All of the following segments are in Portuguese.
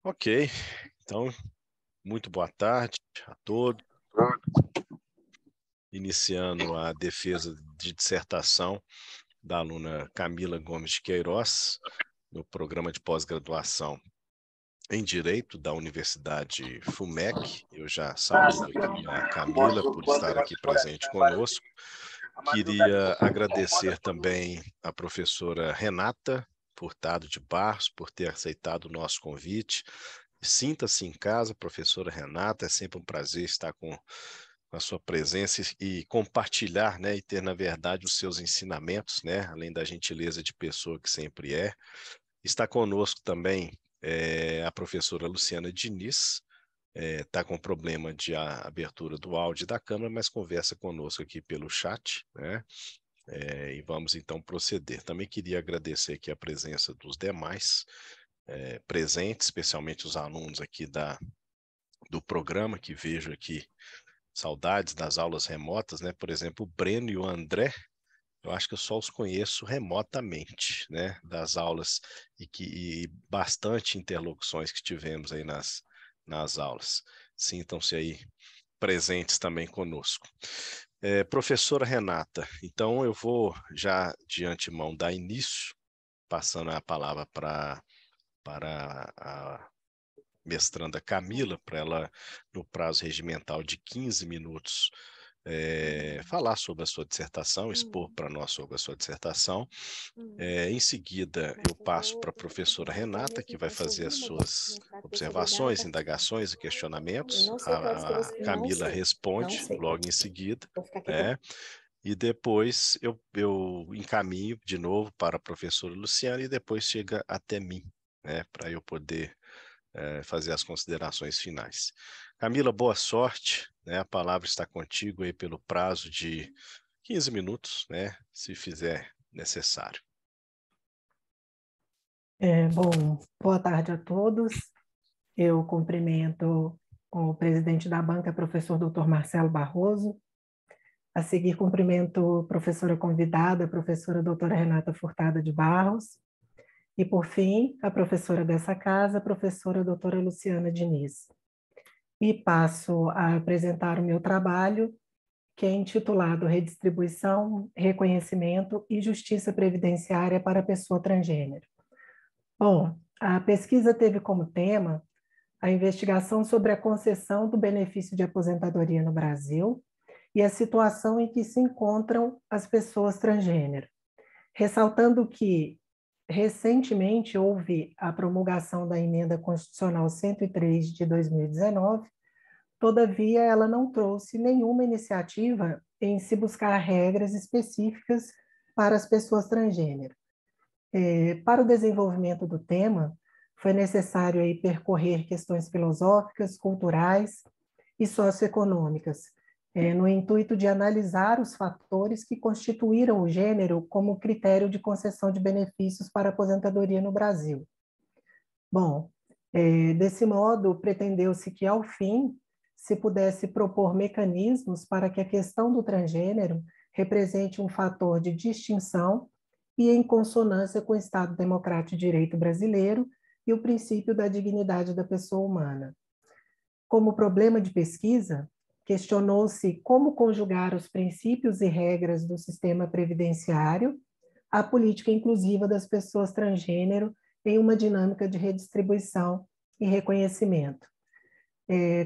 Ok, então, muito boa tarde a todos. Iniciando a defesa de dissertação da aluna Camila Gomes de Queiroz, no programa de pós-graduação em Direito da Universidade FUMEC. Eu já saúdo aqui a Camila por estar aqui presente conosco. Queria agradecer também a professora Renata Furtado de Barros por ter aceitado o nosso convite. Sinta-se em casa, professora Renata, é sempre um prazer estar com a sua presença e compartilhar, né, e ter, na verdade, os seus ensinamentos, né, além da gentileza de pessoa que sempre é. Está conosco também a professora Luciana Diniz, está com problema de abertura do áudio da câmera, mas conversa conosco aqui pelo chat, né? E vamos então proceder. Também queria agradecer aqui a presença dos demais presentes, especialmente os alunos aqui do programa, que vejo aqui saudades das aulas remotas, né? Por exemplo, o Breno e o André, eu acho que eu só os conheço remotamente, né? Das aulas e bastante interlocuções que tivemos aí nas aulas. Sintam-se aí presentes também conosco. Professora Renata, então eu vou já de antemão dar início, passando a palavra para a mestranda Camila, para ela, no prazo regimental de 15 minutos, falar sobre a sua dissertação, expor para nós sobre a sua dissertação. Em seguida, eu passo para a professora Renata, que vai fazer as suas observações, indagações e questionamentos. A Camila responde logo em seguida, né? E depois eu encaminho de novo para a professora Luciana e depois chega até mim, né, para eu poder fazer as considerações finais. Camila, boa sorte, né? A palavra está contigo aí pelo prazo de 15 minutos, né? Se fizer necessário. Bom, boa tarde a todos. Eu cumprimento o presidente da banca, professor Dr. Marcelo Barroso. A seguir, cumprimento a professora convidada, a professora doutora Renata Furtado de Barros. E, por fim, a professora dessa casa, a professora doutora Luciana Diniz. E passo a apresentar o meu trabalho, que é intitulado Redistribuição, Reconhecimento e Justiça Previdenciária para a Pessoa Transgênero. Bom, a pesquisa teve como tema a investigação sobre a concessão do benefício de aposentadoria no Brasil e a situação em que se encontram as pessoas transgênero, ressaltando que recentemente houve a promulgação da Emenda Constitucional 103 de 2019, todavia ela não trouxe nenhuma iniciativa em se buscar regras específicas para as pessoas transgênero. Para o desenvolvimento do tema, foi necessário aí percorrer questões filosóficas, culturais e socioeconômicas, no intuito de analisar os fatores que constituíram o gênero como critério de concessão de benefícios para a aposentadoria no Brasil. Bom, desse modo, pretendeu-se que, ao fim, se pudesse propor mecanismos para que a questão do transgênero represente um fator de distinção e em consonância com o Estado Democrático de Direito brasileiro e o princípio da dignidade da pessoa humana. Como problema de pesquisa, questionou-se como conjugar os princípios e regras do sistema previdenciário à política inclusiva das pessoas transgênero em uma dinâmica de redistribuição e reconhecimento.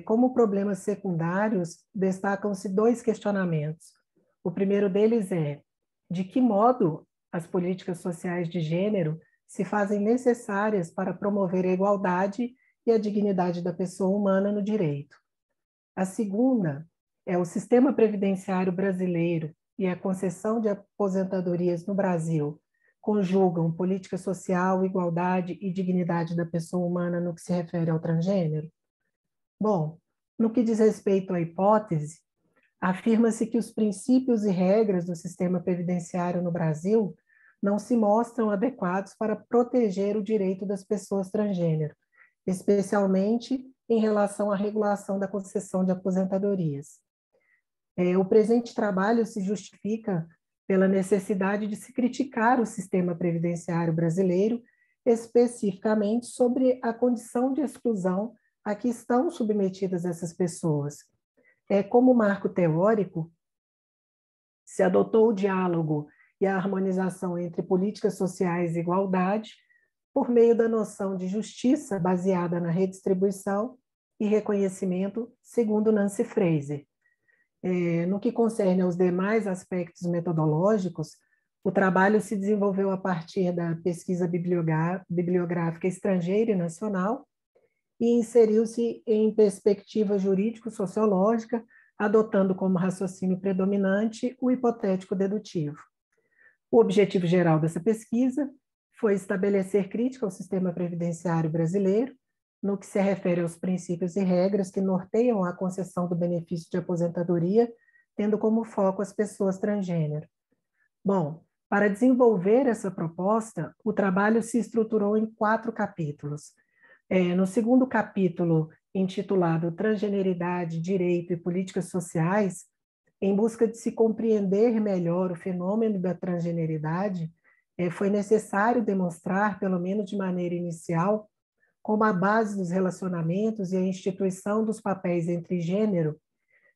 Como problemas secundários, destacam-se dois questionamentos. O primeiro deles é: de que modo as políticas sociais de gênero se fazem necessárias para promover a igualdade e a dignidade da pessoa humana no direito? A segunda é: o sistema previdenciário brasileiro e a concessão de aposentadorias no Brasil conjugam política social, igualdade e dignidade da pessoa humana no que se refere ao transgênero? Bom, no que diz respeito à hipótese, afirma-se que os princípios e regras do sistema previdenciário no Brasil não se mostram adequados para proteger o direito das pessoas transgênero, especialmente em relação à regulação da concessão de aposentadorias. O presente trabalho se justifica pela necessidade de se criticar o sistema previdenciário brasileiro especificamente sobre a condição de exclusão a que estão submetidas essas pessoas. Como marco teórico, se adotou o diálogo e a harmonização entre políticas sociais e igualdade por meio da noção de justiça baseada na redistribuição e reconhecimento, segundo Nancy Fraser. No que concerne aos demais aspectos metodológicos, o trabalho se desenvolveu a partir da pesquisa bibliográfica estrangeira e nacional e inseriu-se em perspectiva jurídico-sociológica, adotando como raciocínio predominante o hipotético dedutivo. O objetivo geral dessa pesquisa foi estabelecer crítica ao sistema previdenciário brasileiro, no que se refere aos princípios e regras que norteiam a concessão do benefício de aposentadoria, tendo como foco as pessoas transgênero. Bom, para desenvolver essa proposta, o trabalho se estruturou em 4 capítulos. No segundo capítulo, intitulado Transgeneridade, Direito e Políticas Sociais, em busca de se compreender melhor o fenômeno da transgeneridade, foi necessário demonstrar, pelo menos de maneira inicial, como a base dos relacionamentos e a instituição dos papéis entre gênero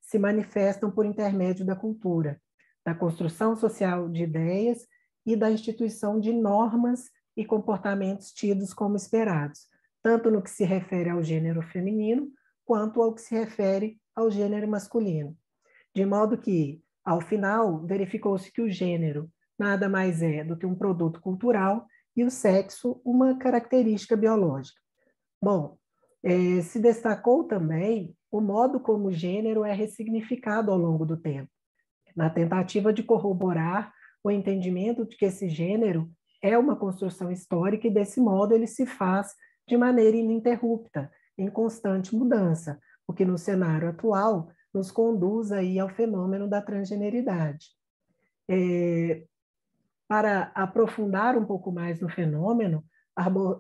se manifestam por intermédio da cultura, da construção social de ideias e da instituição de normas e comportamentos tidos como esperados, tanto no que se refere ao gênero feminino, quanto ao que se refere ao gênero masculino. De modo que, ao final, verificou-se que o gênero nada mais é do que um produto cultural e o sexo uma característica biológica. Bom, se destacou também o modo como o gênero é ressignificado ao longo do tempo, na tentativa de corroborar o entendimento de que esse gênero é uma construção histórica e, desse modo, ele se faz de maneira ininterrupta, em constante mudança, o que no cenário atual nos conduz aí ao fenômeno da transgeneridade. Para aprofundar um pouco mais no fenômeno,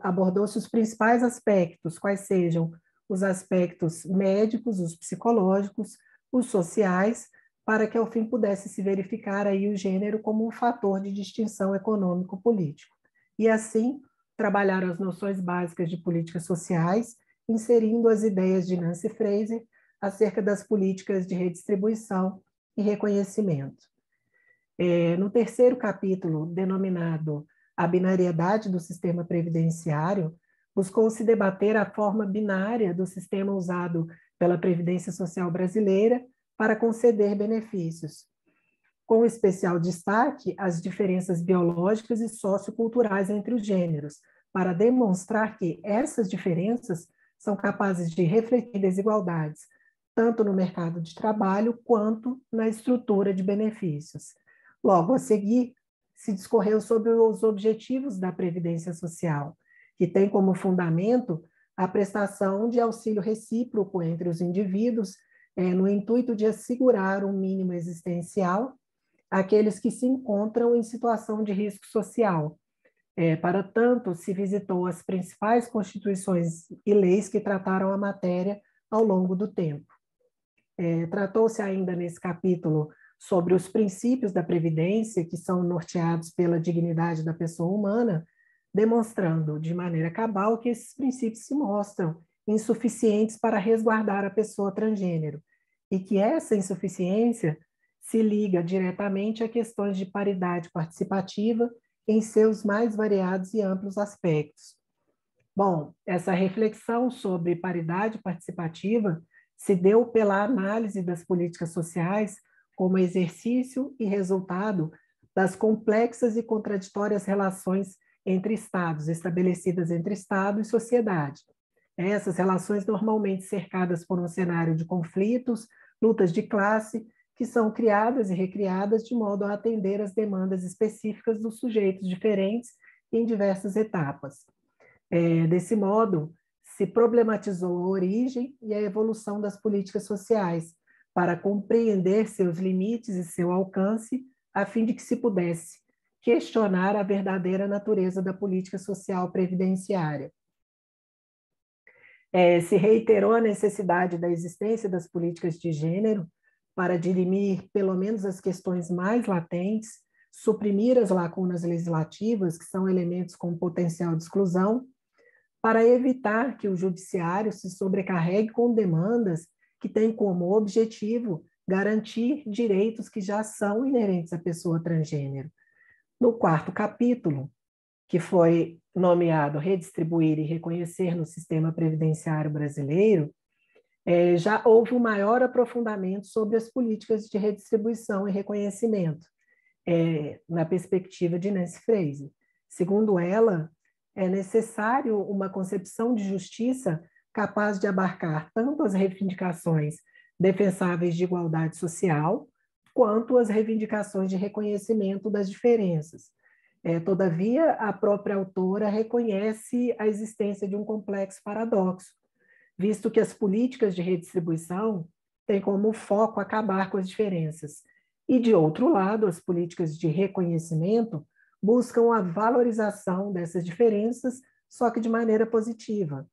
abordou-se os principais aspectos, quais sejam os aspectos médicos, os psicológicos, os sociais, para que ao fim pudesse se verificar aí o gênero como um fator de distinção econômico-político. E assim, trabalhar as noções básicas de políticas sociais, inserindo as ideias de Nancy Fraser acerca das políticas de redistribuição e reconhecimento. No terceiro capítulo, denominado A Binariedade do Sistema Previdenciário, buscou-se debater a forma binária do sistema usado pela Previdência Social brasileira para conceder benefícios, com especial destaque às diferenças biológicas e socioculturais entre os gêneros, para demonstrar que essas diferenças são capazes de refletir desigualdades, tanto no mercado de trabalho quanto na estrutura de benefícios. Logo a seguir, se discorreu sobre os objetivos da Previdência Social, que tem como fundamento a prestação de auxílio recíproco entre os indivíduos, no intuito de assegurar um mínimo existencial àqueles que se encontram em situação de risco social. Para tanto, se visitou as principais constituições e leis que trataram a matéria ao longo do tempo. Tratou-se ainda nesse capítulo sobre os princípios da Previdência, que são norteados pela dignidade da pessoa humana, demonstrando de maneira cabal que esses princípios se mostram insuficientes para resguardar a pessoa transgênero, e que essa insuficiência se liga diretamente a questões de paridade participativa em seus mais variados e amplos aspectos. Bom, essa reflexão sobre paridade participativa se deu pela análise das políticas sociais como exercício e resultado das complexas e contraditórias relações entre Estados, estabelecidas entre Estado e sociedade. Essas relações normalmente cercadas por um cenário de conflitos, lutas de classe, que são criadas e recriadas de modo a atender às demandas específicas dos sujeitos diferentes em diversas etapas. Desse modo, se problematizou a origem e a evolução das políticas sociais, para compreender seus limites e seu alcance, a fim de que se pudesse questionar a verdadeira natureza da política social previdenciária. Se reiterou a necessidade da existência das políticas de gênero para dirimir, pelo menos, as questões mais latentes, suprimir as lacunas legislativas, que são elementos com potencial de exclusão, para evitar que o judiciário se sobrecarregue com demandas que têm como objetivo garantir direitos que já são inerentes à pessoa transgênero. No quarto capítulo, que foi nomeado Redistribuir e Reconhecer no Sistema Previdenciário Brasileiro, já houve um maior aprofundamento sobre as políticas de redistribuição e reconhecimento, na perspectiva de Nancy Fraser. Segundo ela, é necessário uma concepção de justiça capaz de abarcar tanto as reivindicações defensáveis de igualdade social, quanto as reivindicações de reconhecimento das diferenças. Todavia, a própria autora reconhece a existência de um complexo paradoxo, visto que as políticas de redistribuição têm como foco acabar com as diferenças. E, de outro lado, as políticas de reconhecimento buscam a valorização dessas diferenças, só que de maneira positiva.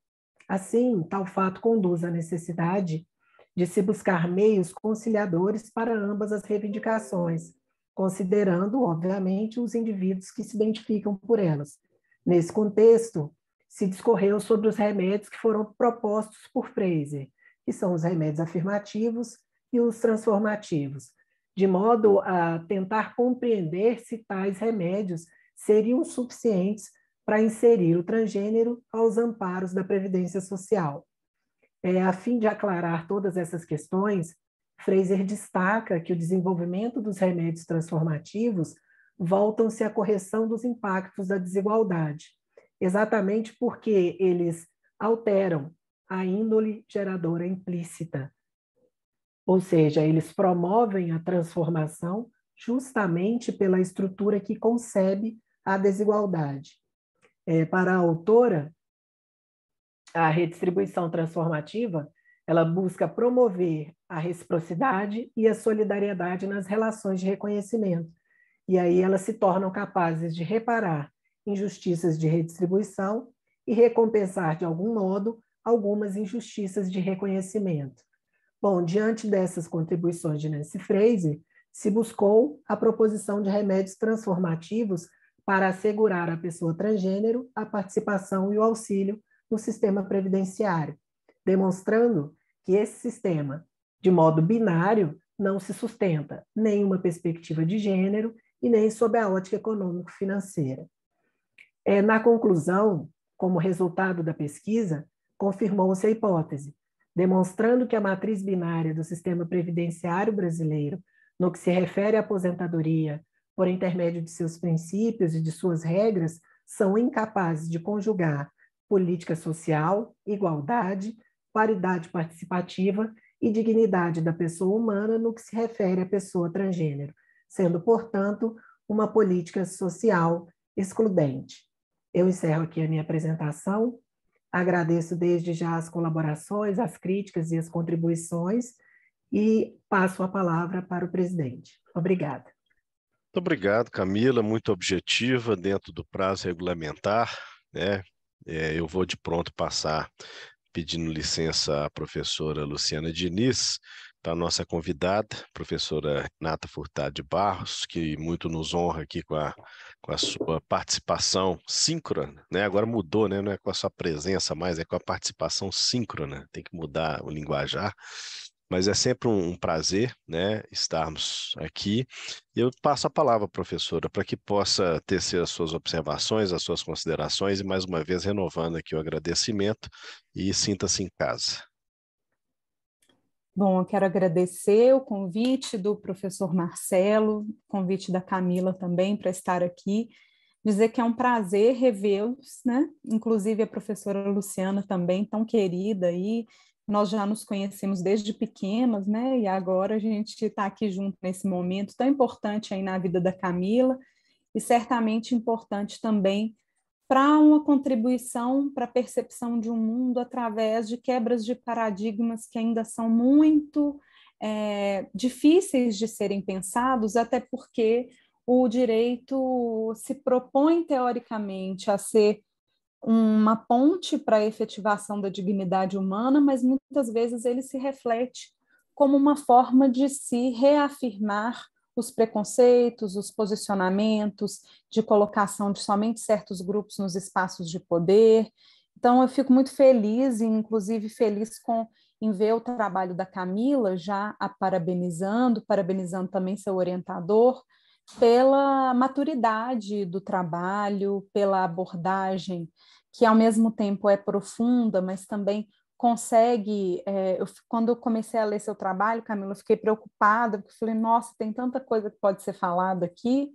Assim, tal fato conduz à necessidade de se buscar meios conciliadores para ambas as reivindicações, considerando, obviamente, os indivíduos que se identificam por elas. Nesse contexto, se discorreu sobre os remédios que foram propostos por Fraser, que são os remédios afirmativos e os transformativos, de modo a tentar compreender se tais remédios seriam suficientes para inserir o transgênero aos amparos da Previdência Social. A fim de aclarar todas essas questões, Fraser destaca que o desenvolvimento dos remédios transformativos voltam-se à correção dos impactos da desigualdade, exatamente porque eles alteram a índole geradora implícita. Ou seja, eles promovem a transformação justamente pela estrutura que concebe a desigualdade. Para a autora, a redistribuição transformativa, ela busca promover a reciprocidade e a solidariedade nas relações de reconhecimento. E aí elas se tornam capazes de reparar injustiças de redistribuição e recompensar, de algum modo, algumas injustiças de reconhecimento. Bom, diante dessas contribuições de Nancy Fraser, se buscou a proposição de remédios transformativos para assegurar à pessoa transgênero a participação e o auxílio no sistema previdenciário, demonstrando que esse sistema, de modo binário, não se sustenta nem em uma perspectiva de gênero e nem sob a ótica econômico-financeira. Na conclusão, como resultado da pesquisa, confirmou-se a hipótese, demonstrando que a matriz binária do sistema previdenciário brasileiro, no que se refere à aposentadoria, por intermédio de seus princípios e de suas regras, são incapazes de conjugar política social, igualdade, paridade participativa e dignidade da pessoa humana no que se refere à pessoa transgênero, sendo, portanto, uma política social excludente. Eu encerro aqui a minha apresentação, agradeço desde já as colaborações, as críticas e as contribuições e passo a palavra para o presidente. Obrigada. Muito obrigado, Camila, muito objetiva, dentro do prazo regulamentar, né? Eu vou de pronto passar pedindo licença à professora Luciana Diniz, para a nossa convidada, professora Renata Furtado de Barros, que muito nos honra aqui com a sua participação síncrona, né? Agora mudou, né? Não é com a sua presença mais, é com a participação síncrona, tem que mudar o linguajar. Mas é sempre um prazer, né, estarmos aqui. Eu passo a palavra, professora, para que possa tecer as suas observações, as suas considerações, e mais uma vez renovando aqui o agradecimento, e sinta-se em casa. Bom, eu quero agradecer o convite do professor Marcelo, convite da Camila também para estar aqui, dizer que é um prazer revê-los, né? Inclusive a professora Luciana também, tão querida aí. Nós já nos conhecemos desde pequenas, né? E agora a gente está aqui junto nesse momento tão importante aí na vida da Camila e certamente importante também para uma contribuição para a percepção de um mundo através de quebras de paradigmas que ainda são muito difíceis de serem pensados, até porque o direito se propõe teoricamente a ser uma ponte para a efetivação da dignidade humana, mas muitas vezes ele se reflete como uma forma de se reafirmar os preconceitos, os posicionamentos de colocação de somente certos grupos nos espaços de poder. Então, eu fico muito feliz, e inclusive feliz em ver o trabalho da Camila, já a parabenizando também seu orientador, pela maturidade do trabalho, pela abordagem, que ao mesmo tempo é profunda, mas também consegue... quando eu comecei a ler seu trabalho, Camila, eu fiquei preocupada, porque falei, nossa, tem tanta coisa que pode ser falada aqui,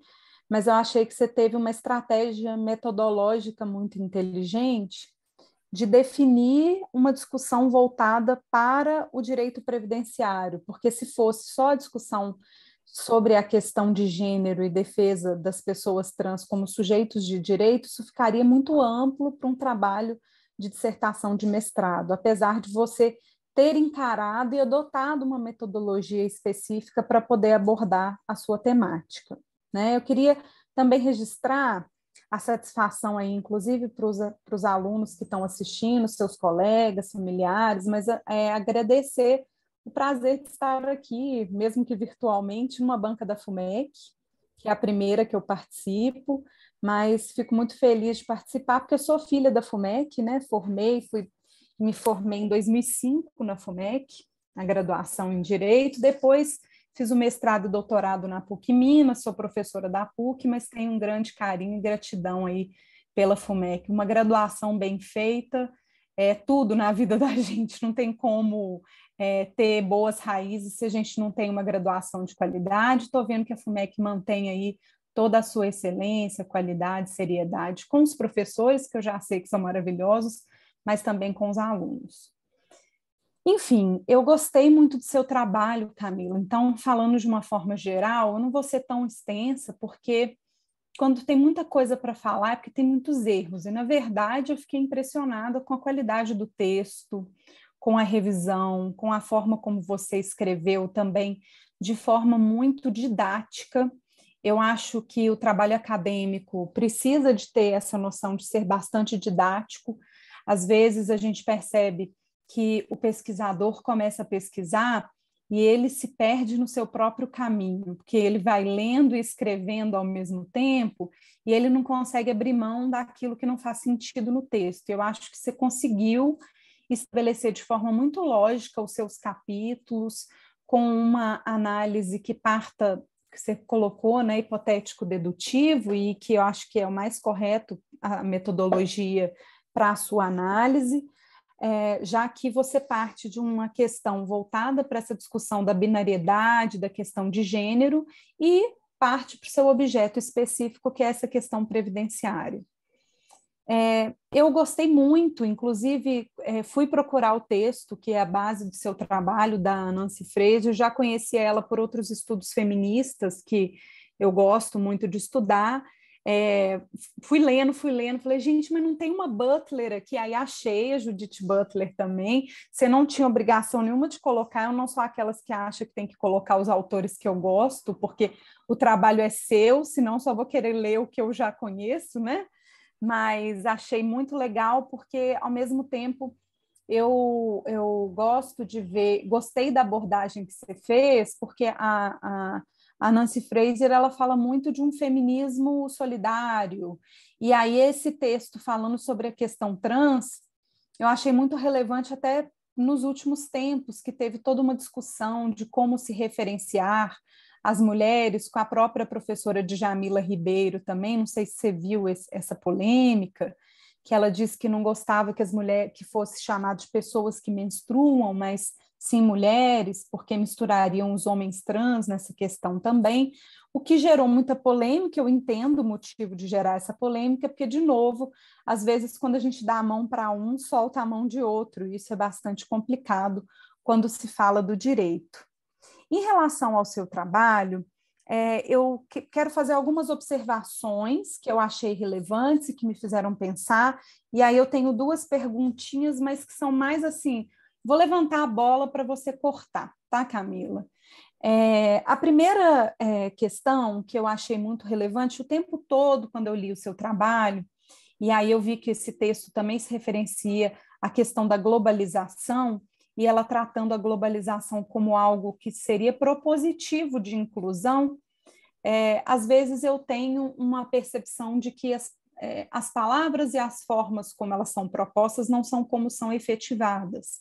mas eu achei que você teve uma estratégia metodológica muito inteligente de definir uma discussão voltada para o direito previdenciário, porque se fosse só a discussão sobre a questão de gênero e defesa das pessoas trans como sujeitos de direito, isso ficaria muito amplo para um trabalho de dissertação de mestrado, apesar de você ter encarado e adotado uma metodologia específica para poder abordar a sua temática, né? Eu queria também registrar a satisfação aí, inclusive, para os alunos que estão assistindo, seus colegas, familiares, mas agradecer o prazer de estar aqui, mesmo que virtualmente, numa banca da FUMEC, que é a primeira que eu participo, mas fico muito feliz de participar, porque eu sou filha da FUMEC, né? Me formei em 2005 na FUMEC, na graduação em Direito, depois fiz o mestrado e doutorado na PUC Minas, sou professora da PUC, mas tenho um grande carinho e gratidão aí pela FUMEC. Uma graduação bem feita, tudo na vida da gente, não tem como ter boas raízes se a gente não tem uma graduação de qualidade. Estou vendo que a FUMEC mantém aí toda a sua excelência, qualidade, seriedade, com os professores, que eu já sei que são maravilhosos, mas também com os alunos. Enfim, eu gostei muito do seu trabalho, Camila. Então, falando de uma forma geral, eu não vou ser tão extensa, porque quando tem muita coisa para falar é porque tem muitos erros. E, na verdade, eu fiquei impressionada com a qualidade do texto, com a revisão, com a forma como você escreveu também, de forma muito didática. Eu acho que o trabalho acadêmico precisa de ter essa noção de ser bastante didático. Às vezes, a gente percebe que o pesquisador começa a pesquisar e ele se perde no seu próprio caminho, porque ele vai lendo e escrevendo ao mesmo tempo e ele não consegue abrir mão daquilo que não faz sentido no texto. Eu acho que você conseguiu estabelecer de forma muito lógica os seus capítulos, com uma análise que parta, que você colocou, né, hipotético-dedutivo, e que eu acho que é o mais correto, a metodologia para a sua análise, já que você parte de uma questão voltada para essa discussão da binariedade, da questão de gênero, e parte para o seu objeto específico, que é essa questão previdenciária. Eu gostei muito, inclusive fui procurar o texto, que é a base do seu trabalho, da Nancy Fraser. Eu já conhecia ela por outros estudos feministas, que eu gosto muito de estudar. Fui lendo, falei, gente, mas não tem uma Butler aqui? Aí achei a Judith Butler também. Você não tinha obrigação nenhuma de colocar, eu não sou aquelas que acham que tem que colocar os autores que eu gosto, porque o trabalho é seu, senão só vou querer ler o que eu já conheço, né? Mas achei muito legal, porque, ao mesmo tempo, eu gosto de ver, gostei da abordagem que você fez, porque a Nancy Fraser, ela fala muito de um feminismo solidário, e aí esse texto falando sobre a questão trans, eu achei muito relevante até nos últimos tempos, que teve toda uma discussão de como se referenciar as mulheres, com a própria professora Djamila Ribeiro também, não sei se você viu essa polêmica, que ela disse que não gostava que as mulheres, que fosse chamado de pessoas que menstruam, mas sim mulheres, porque misturariam os homens trans nessa questão também, o que gerou muita polêmica. Eu entendo o motivo de gerar essa polêmica, porque, de novo, às vezes, quando a gente dá a mão para um, solta a mão de outro, e isso é bastante complicado quando se fala do direito. Em relação ao seu trabalho, eu quero fazer algumas observações que eu achei relevantes e que me fizeram pensar, e aí eu tenho duas perguntinhas, mas que são mais assim, vou levantar a bola para você cortar, tá, Camila? A primeira questão que eu achei muito relevante o tempo todo quando eu li o seu trabalho, e aí eu vi que esse texto também se referencia à questão da globalização, e ela tratando a globalização como algo que seria propositivo de inclusão, às vezes eu tenho uma percepção de que as palavras e as formas como elas são propostas não são como são efetivadas.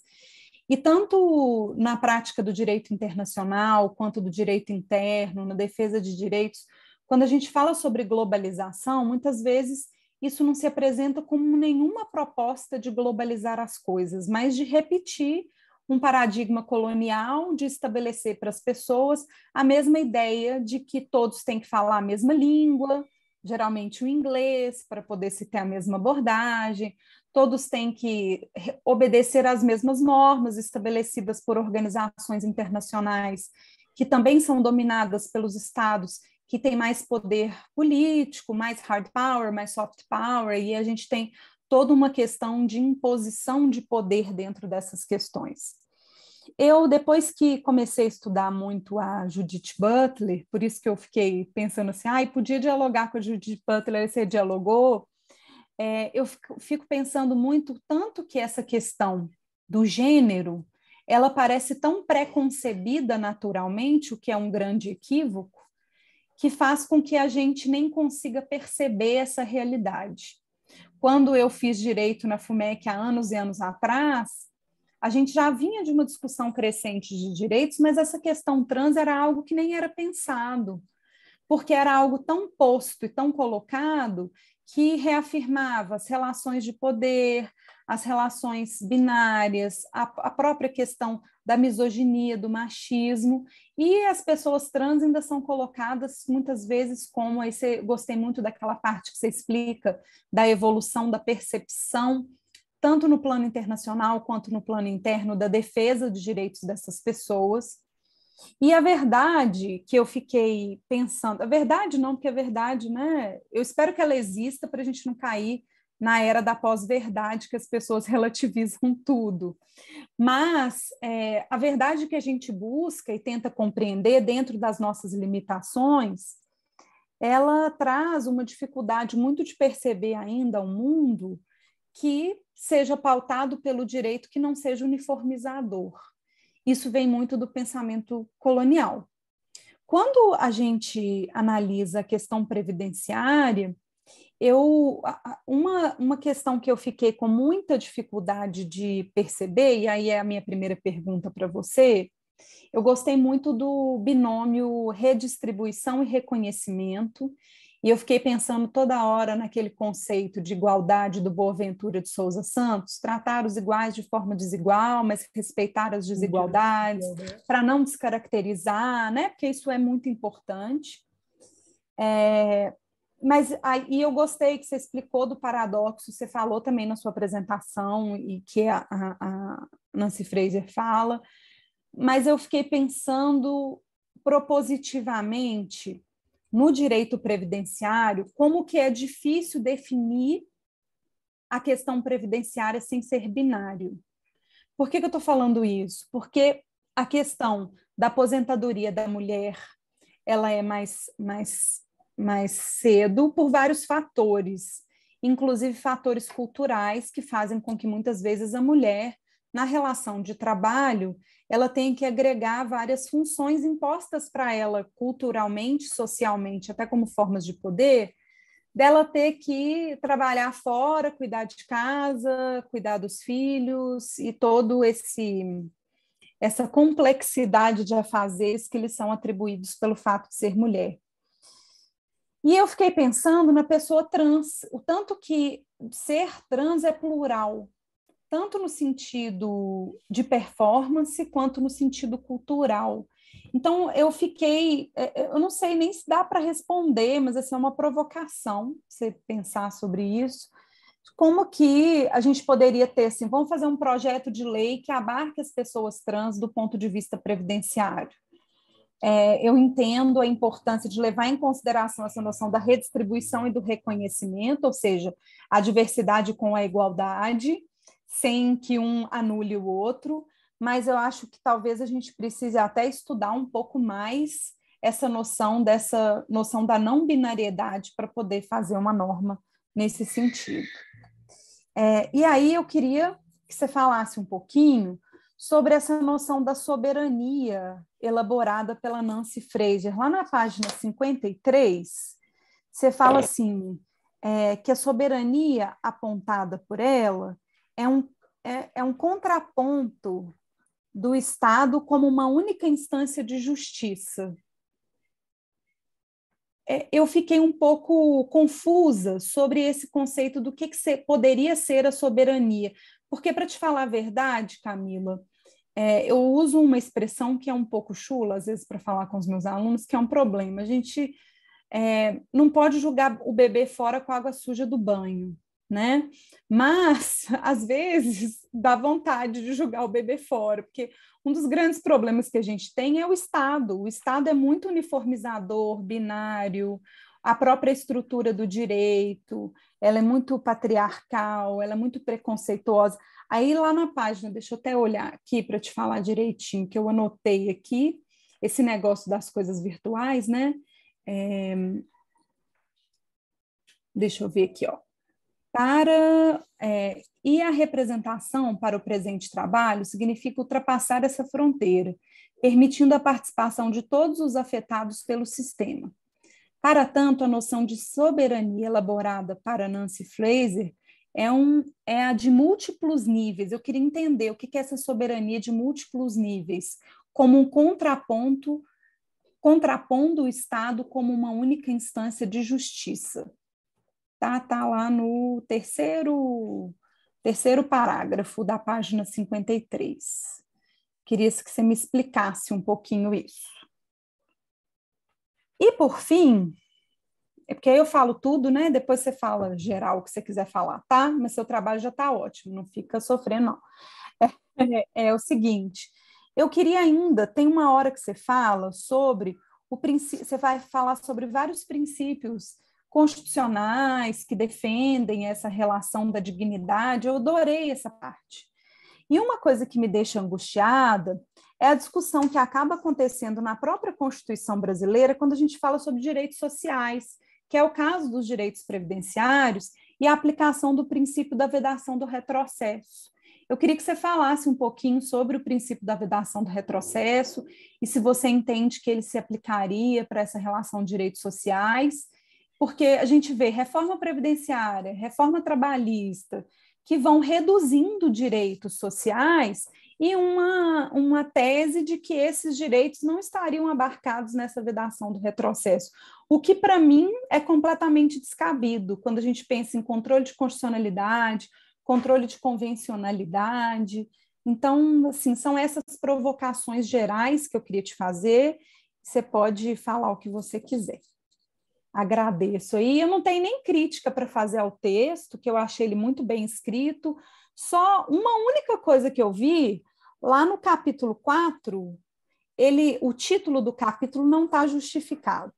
E tanto na prática do direito internacional, quanto do direito interno, na defesa de direitos, quando a gente fala sobre globalização, muitas vezes isso não se apresenta como nenhuma proposta de globalizar as coisas, mas de repetir um paradigma colonial, de estabelecer para as pessoas a mesma ideia de que todos têm que falar a mesma língua, geralmente o inglês, para poder se ter a mesma abordagem, todos têm que obedecer às mesmas normas estabelecidas por organizações internacionais, que também são dominadas pelos estados que têm mais poder político, mais hard power, mais soft power, e a gente tem toda uma questão de imposição de poder dentro dessas questões. Eu, depois que comecei a estudar muito a Judith Butler, por isso que eu fiquei pensando assim, podia dialogar com a Judith Butler, você dialogou, eu fico pensando muito, tanto que essa questão do gênero, ela parece tão pré-concebida naturalmente, o que é um grande equívoco, que faz com que a gente nem consiga perceber essa realidade. Quando eu fiz direito na FUMEC há anos e anos atrás, a gente já vinha de uma discussão crescente de direitos, mas essa questão trans era algo que nem era pensado, porque era algo tão posto e tão colocado que reafirmava as relações de poder, as relações binárias, a própria questão da misoginia, do machismo, e as pessoas trans ainda são colocadas muitas vezes como, aí gostei muito daquela parte que você explica, da evolução da percepção, tanto no plano internacional quanto no plano interno, da defesa dos direitos dessas pessoas. E a verdade que eu fiquei pensando, a verdade não, porque a verdade, né? Eu espero que ela exista para a gente não cair na era da pós-verdade, que as pessoas relativizam tudo. Mas a verdade que a gente busca e tenta compreender dentro das nossas limitações, ela traz uma dificuldade muito de perceber ainda um mundo que seja pautado pelo direito que não seja uniformizador. Isso vem muito do pensamento colonial. Quando a gente analisa a questão previdenciária, uma questão que eu fiquei com muita dificuldade de perceber, e aí é a minha primeira pergunta para você, eu gostei muito do binômio redistribuição e reconhecimento, e eu fiquei pensando toda hora naquele conceito de igualdade do Boaventura de Souza Santos, tratar os iguais de forma desigual, mas respeitar as desigualdades, para não descaracterizar, né? Porque isso é muito importante. Mas aí eu gostei que você explicou do paradoxo, você falou também na sua apresentação, e que a Nancy Fraser fala, mas eu fiquei pensando propositivamente no direito previdenciário, como que é difícil definir a questão previdenciária sem ser binário. Por que eu estou falando isso? Porque a questão da aposentadoria da mulher, ela é mais cedo por vários fatores, inclusive fatores culturais que fazem com que muitas vezes a mulher, na relação de trabalho, ela tem que agregar várias funções impostas para ela culturalmente, socialmente, até como formas de poder, dela ter que trabalhar fora, cuidar de casa, cuidar dos filhos e todo essa complexidade de afazeres que lhes são atribuídos pelo fato de ser mulher. E eu fiquei pensando na pessoa trans, o tanto que ser trans é plural, tanto no sentido de performance quanto no sentido cultural. Então, eu não sei nem se dá para responder, mas essa é uma provocação, você pensar sobre isso, como que a gente poderia ter, assim, vamos fazer um projeto de lei que abarque as pessoas trans do ponto de vista previdenciário. Eu entendo a importância de levar em consideração essa noção da redistribuição e do reconhecimento, ou seja, a diversidade com a igualdade, sem que um anule o outro, mas eu acho que talvez a gente precise até estudar um pouco mais dessa noção da não binariedade para poder fazer uma norma nesse sentido. E aí eu queria que você falasse um pouquinho sobre essa noção da soberania elaborada pela Nancy Fraser. Lá na página 53, você fala assim, que a soberania apontada por ela é um contraponto do Estado como uma única instância de justiça. Eu fiquei um pouco confusa sobre esse conceito do que poderia ser a soberania, porque, para te falar a verdade, Camila, eu uso uma expressão que é um pouco chula, às vezes, para falar com os meus alunos, que é um problema. A gente não pode jogar o bebê fora com a água suja do banho, né? Mas, às vezes, dá vontade de jogar o bebê fora, porque um dos grandes problemas que a gente tem é o Estado. O Estado é muito uniformizador, binário, a própria estrutura do direito, ela é muito patriarcal, ela é muito preconceituosa. Aí, lá na página, deixa eu até olhar aqui para te falar direitinho, que eu anotei aqui, esse negócio das coisas virtuais, né? Deixa eu ver aqui, ó. E a representação para o presente trabalho significa ultrapassar essa fronteira, permitindo a participação de todos os afetados pelo sistema. Para tanto, a noção de soberania elaborada para Nancy Fraser é a de múltiplos níveis. Eu queria entender o que é essa soberania de múltiplos níveis, como um contrapondo o Estado como uma única instância de justiça. Tá lá no terceiro parágrafo da página 53. Queria que você me explicasse um pouquinho isso. E, por fim, porque aí eu falo tudo, né? Depois você fala geral o que você quiser falar, tá? Mas seu trabalho já está ótimo, não fica sofrendo, não. É o seguinte, eu queria ainda, tem uma hora que você fala sobre você vai falar sobre vários princípios constitucionais que defendem essa relação da dignidade. Eu adorei essa parte. E uma coisa que me deixa angustiada é a discussão que acaba acontecendo na própria Constituição brasileira quando a gente fala sobre direitos sociais, que é o caso dos direitos previdenciários e a aplicação do princípio da vedação do retrocesso. Eu queria que você falasse um pouquinho sobre o princípio da vedação do retrocesso e se você entende que ele se aplicaria para essa relação de direitos sociais, porque a gente vê reforma previdenciária, reforma trabalhista, que vão reduzindo direitos sociais e uma tese de que esses direitos não estariam abarcados nessa vedação do retrocesso, o que, para mim, é completamente descabido quando a gente pensa em controle de constitucionalidade, controle de convencionalidade. Então, assim, são essas provocações gerais que eu queria te fazer. Você pode falar o que você quiser. Agradeço. E eu não tenho nem crítica para fazer ao texto, que eu achei ele muito bem escrito. Só uma única coisa que eu vi, lá no capítulo 4, o título do capítulo não está justificado.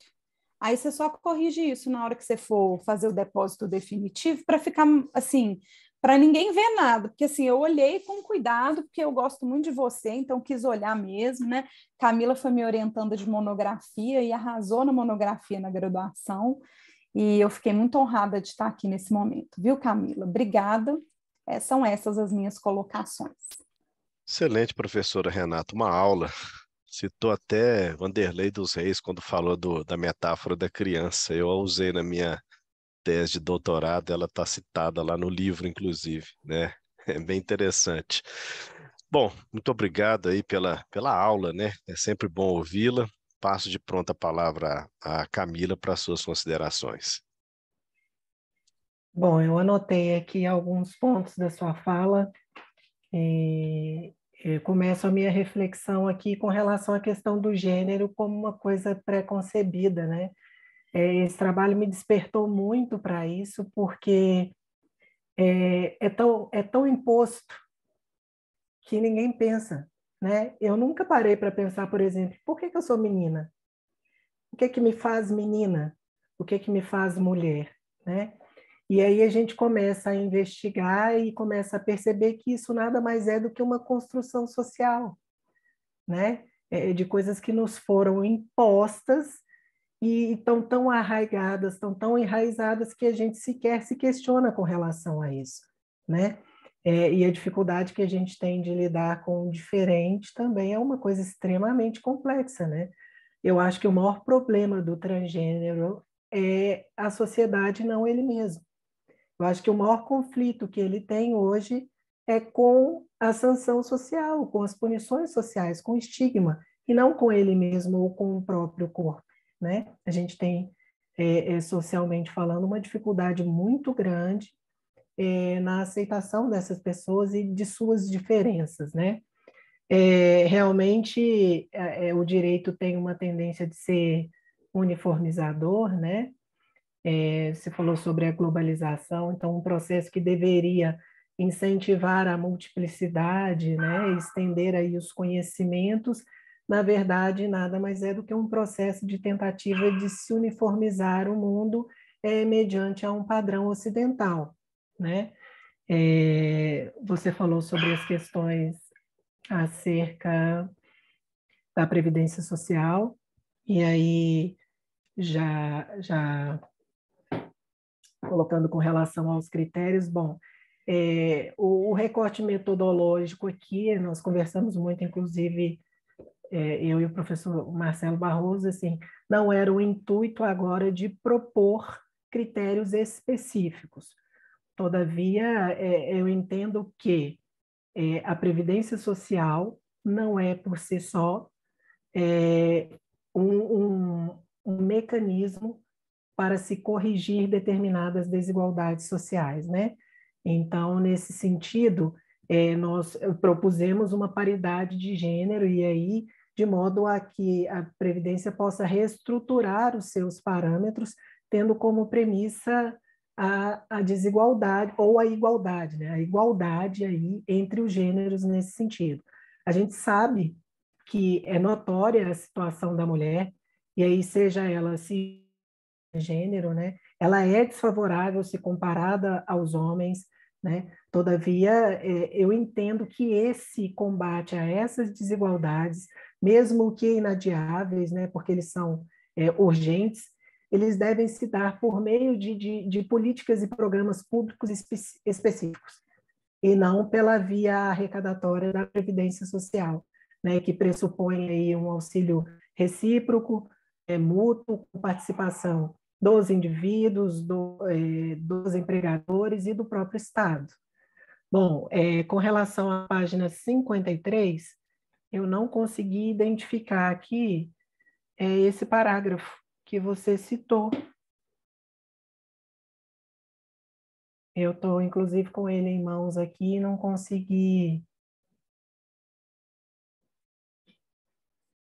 Aí você só corrige isso na hora que você for fazer o depósito definitivo, para ficar assim, para ninguém ver nada, porque assim, eu olhei com cuidado, porque eu gosto muito de você, então quis olhar mesmo, né? Camila foi me orientando de monografia e arrasou na monografia na graduação, e eu fiquei muito honrada de estar aqui nesse momento, viu, Camila? Obrigada. São essas as minhas colocações. Excelente, professora Renata, uma aula. Citou até Wanderlei dos Reis quando falou da metáfora da criança. Eu a usei na minha tese de doutorado, ela está citada lá no livro, inclusive, né? É bem interessante. Bom, muito obrigado aí pela aula, né? É sempre bom ouvi-la. Passo de pronta a palavra a Camila para suas considerações. Bom, eu anotei aqui alguns pontos da sua fala. Eu começo a minha reflexão aqui com relação à questão do gênero como uma coisa pré-concebida, né? Esse trabalho me despertou muito para isso, porque é tão imposto que ninguém pensa, né? Eu nunca parei para pensar, por exemplo, por que eu sou menina? O que me faz menina? O que me faz mulher, né? E aí a gente começa a investigar e começa a perceber que isso nada mais é do que uma construção social, né? De coisas que nos foram impostas e estão tão arraigadas, estão tão enraizadas que a gente sequer se questiona com relação a isso, né? E a dificuldade que a gente tem de lidar com o diferente também é uma coisa extremamente complexa, né? Eu acho que o maior problema do transgênero é a sociedade, não ele mesmo. Eu acho que o maior conflito que ele tem hoje é com a sanção social, com as punições sociais, com o estigma, e não com ele mesmo ou com o próprio corpo, né? A gente tem, socialmente falando, uma dificuldade muito grande na aceitação dessas pessoas e de suas diferenças, né? Realmente, o direito tem uma tendência de ser uniformizador, né? Você falou sobre a globalização, então um processo que deveria incentivar a multiplicidade, né, estender aí os conhecimentos, na verdade nada mais é do que um processo de tentativa de se uniformizar o mundo mediante a um padrão ocidental, né? Você falou sobre as questões acerca da previdência social e aí já colocando com relação aos critérios, bom, o recorte metodológico aqui, nós conversamos muito, inclusive, eu e o professor Marcelo Barroso, assim, não era o intuito agora de propor critérios específicos. Todavia, eu entendo que a previdência social não é, por si só, um mecanismo para se corrigir determinadas desigualdades sociais, né? Então, nesse sentido, nós propusemos uma paridade de gênero e aí, de modo a que a Previdência possa reestruturar os seus parâmetros, tendo como premissa a desigualdade ou a igualdade, né? A igualdade aí entre os gêneros nesse sentido. A gente sabe que é notória a situação da mulher, e aí seja ela se gênero, né? Ela é desfavorável se comparada aos homens, né? Todavia, eu entendo que esse combate a essas desigualdades, mesmo que inadiáveis, né? Porque eles são urgentes, eles devem se dar por meio de políticas e programas públicos específicos, e não pela via arrecadatória da Previdência Social, né? Que pressupõe aí um auxílio recíproco, mútuo, com participação dos indivíduos, dos empregadores e do próprio Estado. Bom, com relação à página 53, eu não consegui identificar aqui esse parágrafo que você citou. Eu estou, inclusive, com ele em mãos aqui e não consegui.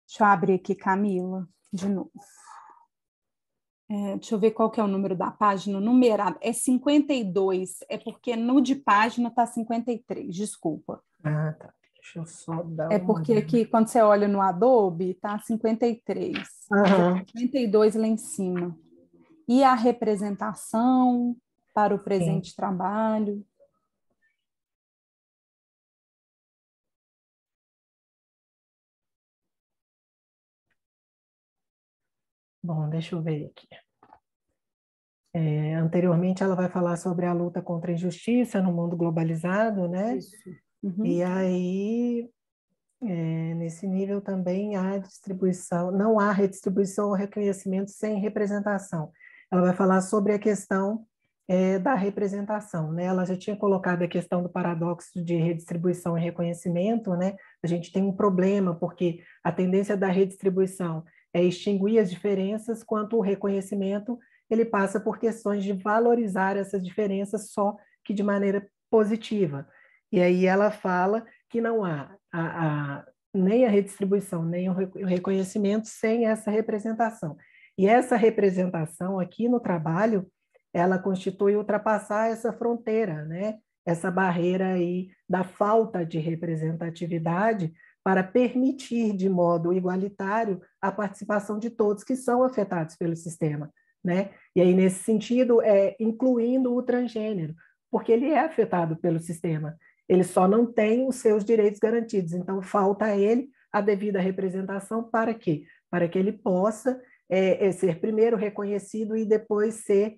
Deixa eu abrir aqui, Camila, de novo. Deixa eu ver qual que é o número da página, numerado. É 52, é porque no de página está 53, desculpa. Ah, tá. Deixa eu só dar uma porque olhada. Aqui, quando você olha no Adobe, está 53. Uhum. 52 lá em cima. E a representação para o presente Sim. trabalho. Bom, deixa eu ver aqui. Anteriormente, ela vai falar sobre a luta contra a injustiça no mundo globalizado, né? Isso. Uhum. E aí, nesse nível também há distribuição, não há redistribuição ou reconhecimento sem representação. Ela vai falar sobre a questão da representação, né? Ela já tinha colocado a questão do paradoxo de redistribuição e reconhecimento, né? A gente tem um problema, porque a tendência da redistribuição é extinguir as diferenças, quanto o reconhecimento ele passa por questões de valorizar essas diferenças só que de maneira positiva. E aí ela fala que não há nem a redistribuição, nem o reconhecimento sem essa representação. E essa representação aqui no trabalho, ela constitui ultrapassar essa fronteira, né? Essa barreira aí da falta de representatividade para permitir de modo igualitário a participação de todos que são afetados pelo sistema, né? E aí, nesse sentido, incluindo o transgênero, porque ele é afetado pelo sistema, ele só não tem os seus direitos garantidos, então falta a ele a devida representação para quê? Para que ele possa ser primeiro reconhecido e depois ser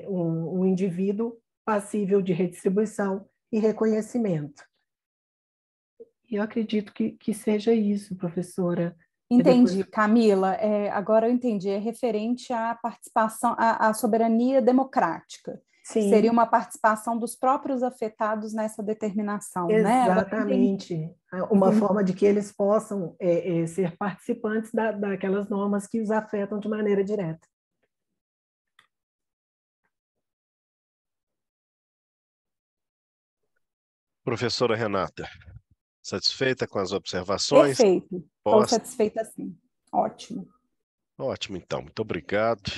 um indivíduo passível de redistribuição e reconhecimento. E eu acredito que seja isso, professora. Entendi, Camila. Agora eu entendi. É referente à participação, à soberania democrática. Sim. Seria uma participação dos próprios afetados nessa determinação, exatamente, né? Uma forma de que eles possam ser participantes daquelas normas que os afetam de maneira direta. Professora Renata, satisfeita com as observações? Perfeito, estou satisfeita sim. Ótimo. Ótimo, então. Muito obrigado.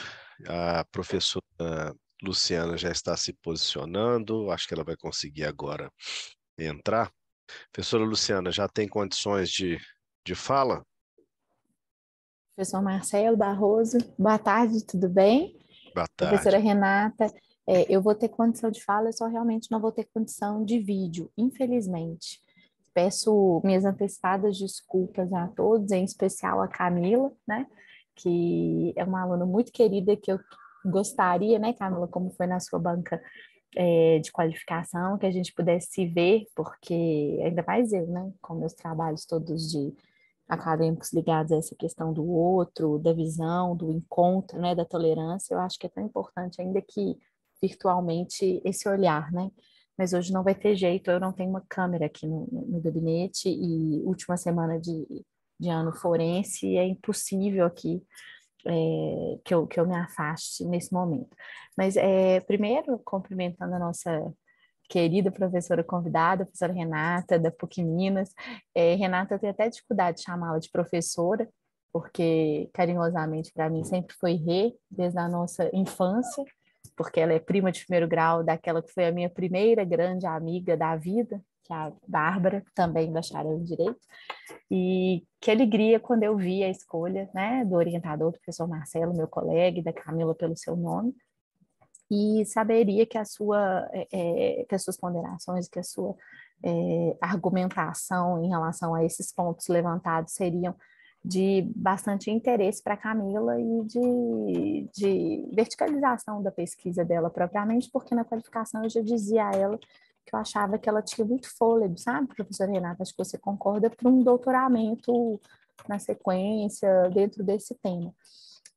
A professora Luciana já está se posicionando. Acho que ela vai conseguir agora entrar. Professora Luciana, já tem condições de fala? Professor Marcelo Barroso, boa tarde, tudo bem? Boa tarde. Professora Renata, eu vou ter condição de fala, eu só realmente não vou ter condição de vídeo, infelizmente. Peço minhas antecipadas desculpas a todos, em especial a Camila, né, que é uma aluna muito querida que eu gostaria, né, Camila, como foi na sua banca de qualificação, que a gente pudesse se ver, porque ainda mais eu, né, com meus trabalhos todos de acadêmicos ligados a essa questão do outro, da visão, do encontro, né, da tolerância, eu acho que é tão importante, ainda que virtualmente, esse olhar, né? Mas hoje não vai ter jeito, eu não tenho uma câmera aqui no gabinete e última semana de ano forense, é impossível aqui que eu me afaste nesse momento. Mas, primeiro, cumprimentando a nossa querida professora convidada, a professora Renata, da PUC Minas. Renata, eu tenho até dificuldade de chamá-la de professora, porque carinhosamente para mim sempre foi Rê, desde a nossa infância, porque ela é prima de primeiro grau daquela que foi a minha primeira grande amiga da vida, que é a Bárbara, também bacharel em Direito. E que alegria quando eu vi a escolha, né, do orientador, do professor Marcelo, meu colega, e da Camila pelo seu nome. E saberia que que as suas ponderações, que a sua argumentação em relação a esses pontos levantados seriam de bastante interesse para a Camila e de verticalização da pesquisa dela propriamente, porque na qualificação eu já dizia a ela que eu achava que ela tinha muito fôlego, sabe, professora Renata? Acho que você concorda, para um doutoramento na sequência, dentro desse tema.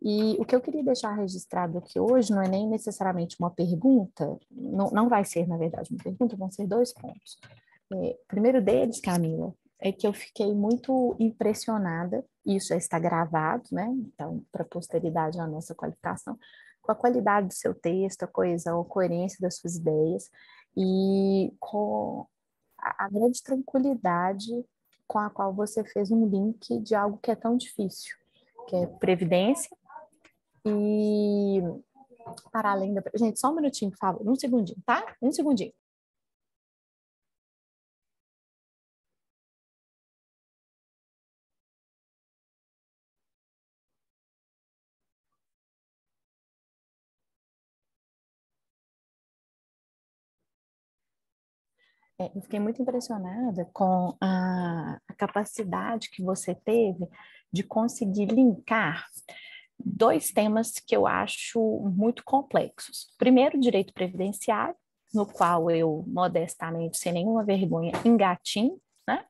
E o que eu queria deixar registrado aqui hoje não é nem necessariamente uma pergunta, não vai ser, na verdade, uma pergunta, vão ser dois pontos. O primeiro deles, Camila, é que eu fiquei muito impressionada, isso já está gravado, né? Então, para a posteridade, a nossa qualificação, com a qualidade do seu texto, a coesão, a coerência das suas ideias e com a grande tranquilidade com a qual você fez um link de algo que é tão difícil, que é previdência. E para além da... Gente, só um minutinho, por favor. Um segundinho, tá? Um segundinho. Eu fiquei muito impressionada com a capacidade que você teve de conseguir linkar dois temas que eu acho muito complexos. Primeiro, o direito previdenciário, no qual eu, modestamente, sem nenhuma vergonha, engatinho, né?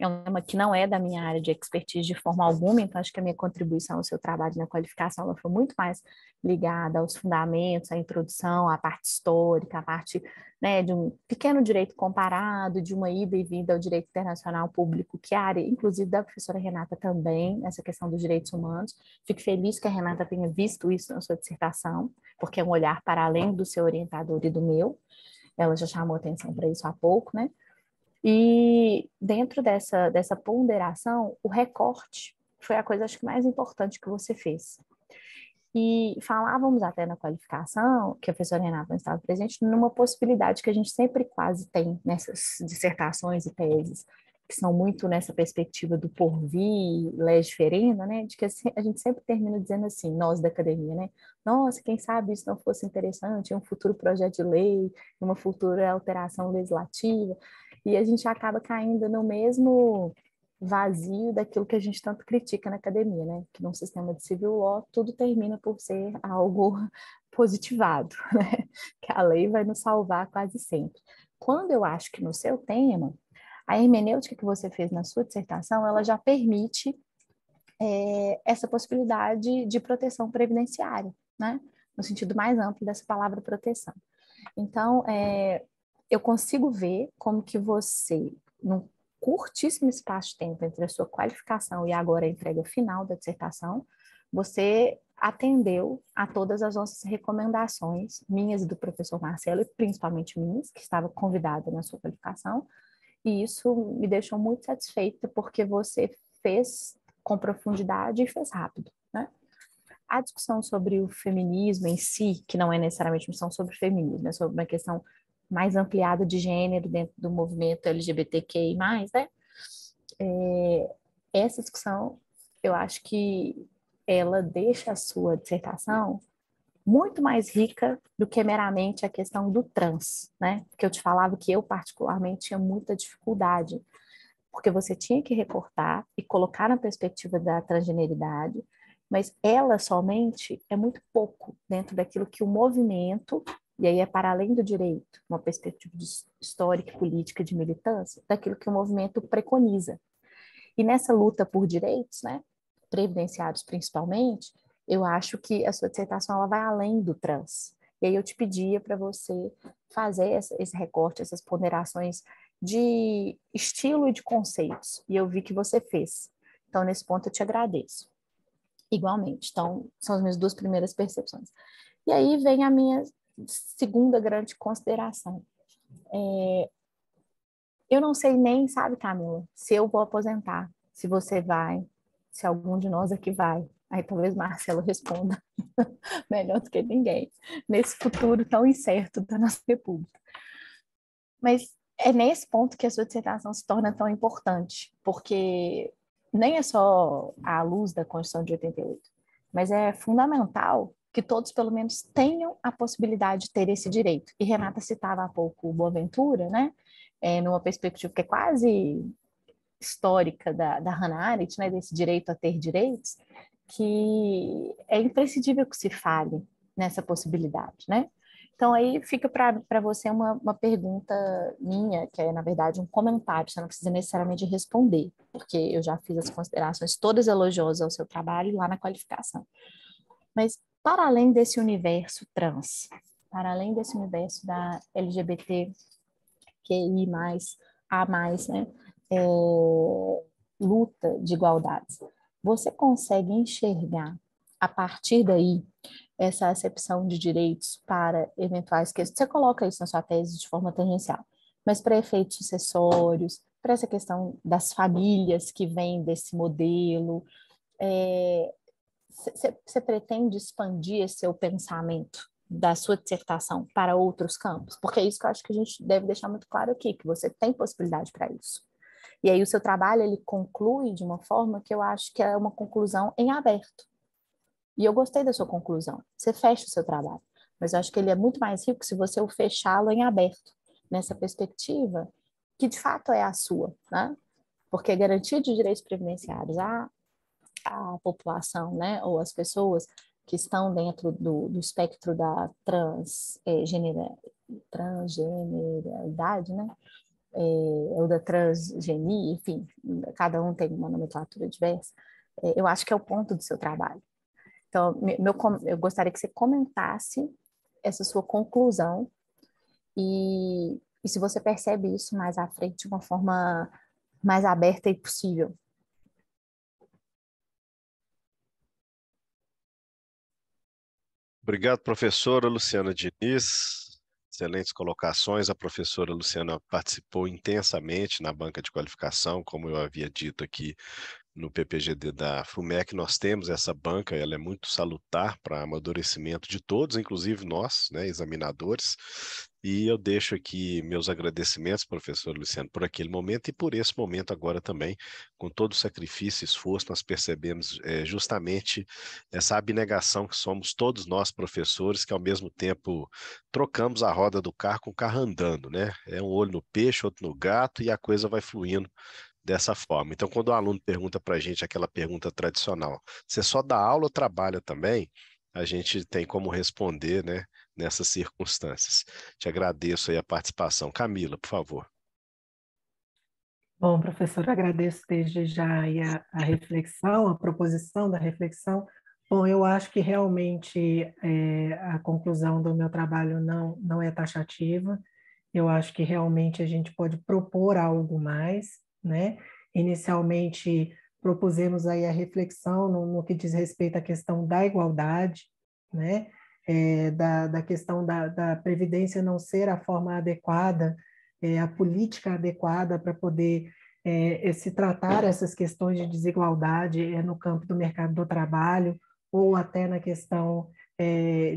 É um tema que não é da minha área de expertise de forma alguma, então acho que a minha contribuição ao seu trabalho na qualificação ela foi muito mais ligada aos fundamentos, à introdução, à parte histórica, à parte, né, de um pequeno direito comparado, de uma ida e vinda ao direito internacional público, que é a área, inclusive, da professora Renata também, essa questão dos direitos humanos. Fico feliz que a Renata tenha visto isso na sua dissertação, porque é um olhar para além do seu orientador e do meu. Ela já chamou atenção para isso há pouco, né? E dentro dessa ponderação, o recorte foi a coisa, acho que, mais importante que você fez. E falávamos até na qualificação, que a professora Renata não estava presente, numa possibilidade que a gente sempre quase tem nessas dissertações e teses, que são muito nessa perspectiva do porvir, lege ferenda, né? De que a gente sempre termina dizendo assim, nós da academia, né? Nossa, quem sabe isso não fosse interessante, um futuro projeto de lei, uma futura alteração legislativa, e a gente acaba caindo no mesmo vazio daquilo que a gente tanto critica na academia, né? Que num sistema de civil law tudo termina por ser algo positivado, né? Que a lei vai nos salvar quase sempre. quando eu acho que no seu tema, a hermenêutica que você fez na sua dissertação, ela já permite essa possibilidade de proteção previdenciária, né? No sentido mais amplo dessa palavra proteção. Então, eu consigo ver como que você, num curtíssimo espaço de tempo entre a sua qualificação e agora a entrega final da dissertação, você atendeu a todas as nossas recomendações, minhas e do professor Marcelo, e principalmente minhas, que estava convidada na sua qualificação, e isso me deixou muito satisfeita, porque você fez com profundidade e fez rápido, né? A discussão sobre o feminismo em si, que não é necessariamente uma discussão sobre feminismo, é sobre uma questão mais ampliada de gênero dentro do movimento LGBTQI+, né? Essa discussão, eu acho que ela deixa a sua dissertação muito mais rica do que meramente a questão do trans, né? Porque eu te falava que eu, particularmente, tinha muita dificuldade, porque você tinha que recortar e colocar na perspectiva da transgeneridade, mas ela somente é muito pouco dentro daquilo que o movimento, e aí é para além do direito, uma perspectiva histórica e política de militância, daquilo que o movimento preconiza. E nessa luta por direitos, né, previdenciários principalmente, eu acho que a sua dissertação ela vai além do trans. E aí eu te pedia para você fazer esse recorte, essas ponderações de estilo e de conceitos. E eu vi que você fez. Então, nesse ponto, eu te agradeço. Igualmente. Então, são as minhas duas primeiras percepções. E aí vem a minha segunda grande consideração. Eu não sei nem, sabe, Camila, se eu vou aposentar, se você vai, se algum de nós aqui vai. Aí talvez Marcelo responda melhor do que ninguém, nesse futuro tão incerto da nossa república. Mas é nesse ponto que a sua dissertação se torna tão importante, porque nem é só à luz da Constituição de 88, mas é fundamental que todos, pelo menos, tenham a possibilidade de ter esse direito. E Renata citava há pouco o Boaventura, né? Numa perspectiva que é quase histórica da Hannah Arendt, né? Desse direito a ter direitos, que é imprescindível que se fale nessa possibilidade, né? Então, aí fica para você uma pergunta minha, que é, na verdade, um comentário, você não precisa necessariamente responder, porque eu já fiz as considerações todas elogiosas ao seu trabalho lá na qualificação. Mas, para além desse universo trans, para além desse universo da LGBTQI+, A+, né, luta de igualdades, você consegue enxergar, a partir daí, essa acepção de direitos para eventuais questões? Você coloca isso na sua tese de forma tangencial, mas para efeitos sucessórios, para essa questão das famílias que vêm desse modelo, você pretende expandir esse seu pensamento da sua dissertação para outros campos? Porque é isso que eu acho que a gente deve deixar muito claro aqui, que você tem possibilidade para isso. E aí o seu trabalho, ele conclui de uma forma que eu acho que é uma conclusão em aberto. E eu gostei da sua conclusão. Você fecha o seu trabalho. Mas eu acho que ele é muito mais rico se você o fechá-lo em aberto, nessa perspectiva que de fato é a sua, né? Porque garantia de direitos previdenciários à população, né, ou às pessoas que estão dentro do espectro da transgeneralidade, né? Ou da transgenia, enfim, cada um tem uma nomenclatura diversa, eu acho que é o ponto do seu trabalho. Então, eu gostaria que você comentasse essa sua conclusão e se você percebe isso mais à frente de uma forma mais aberta e possível. Obrigado, professora Luciana Diniz. Excelentes colocações. A professora Luciana participou intensamente na banca de qualificação, como eu havia dito aqui no PPGD da FUMEC. Nós temos essa banca, ela é muito salutar para amadurecimento de todos, inclusive nós, né, examinadores. E eu deixo aqui meus agradecimentos, professor Luciano, por aquele momento e por esse momento agora também, com todo o sacrifício e esforço, nós percebemos justamente essa abnegação que somos todos nós, professores, que ao mesmo tempo trocamos a roda do carro com o carro andando, né? É um olho no peixe, outro no gato, e a coisa vai fluindo dessa forma. Então, quando o aluno pergunta para a gente aquela pergunta tradicional, você só dá aula ou trabalha também? A gente tem como responder, né? nessas circunstâncias. Te agradeço aí a participação. Camila, por favor. Bom, professor, agradeço desde já aí a reflexão, a proposição da reflexão. Bom, eu acho que realmente a conclusão do meu trabalho não é taxativa. Eu acho que realmente a gente pode propor algo mais, né? Inicialmente, propusemos aí a reflexão no que diz respeito à questão da igualdade, né? Da questão da previdência não ser a forma adequada, a política adequada para poder se tratar essas questões de desigualdade no campo do mercado do trabalho ou até na questão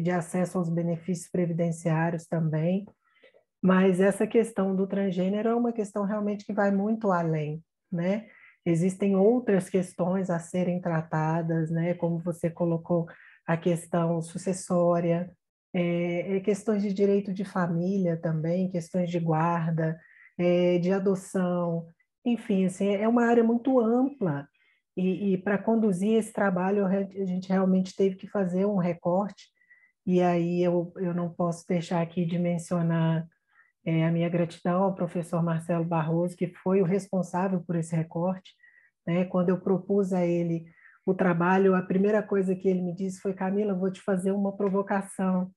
de acesso aos benefícios previdenciários também. Mas essa questão do transgênero é uma questão realmente que vai muito além, né? Existem outras questões a serem tratadas, né? Como você colocou, a questão sucessória, questões de direito de família também, questões de guarda, de adoção, enfim, assim, é uma área muito ampla. E para conduzir esse trabalho, a gente realmente teve que fazer um recorte, e aí eu não posso deixar aqui de mencionar a minha gratidão ao professor Marcelo Barroso, que foi o responsável por esse recorte, né? Quando eu propus a ele o trabalho, a primeira coisa que ele me disse foi: Camila, eu vou te fazer uma provocação.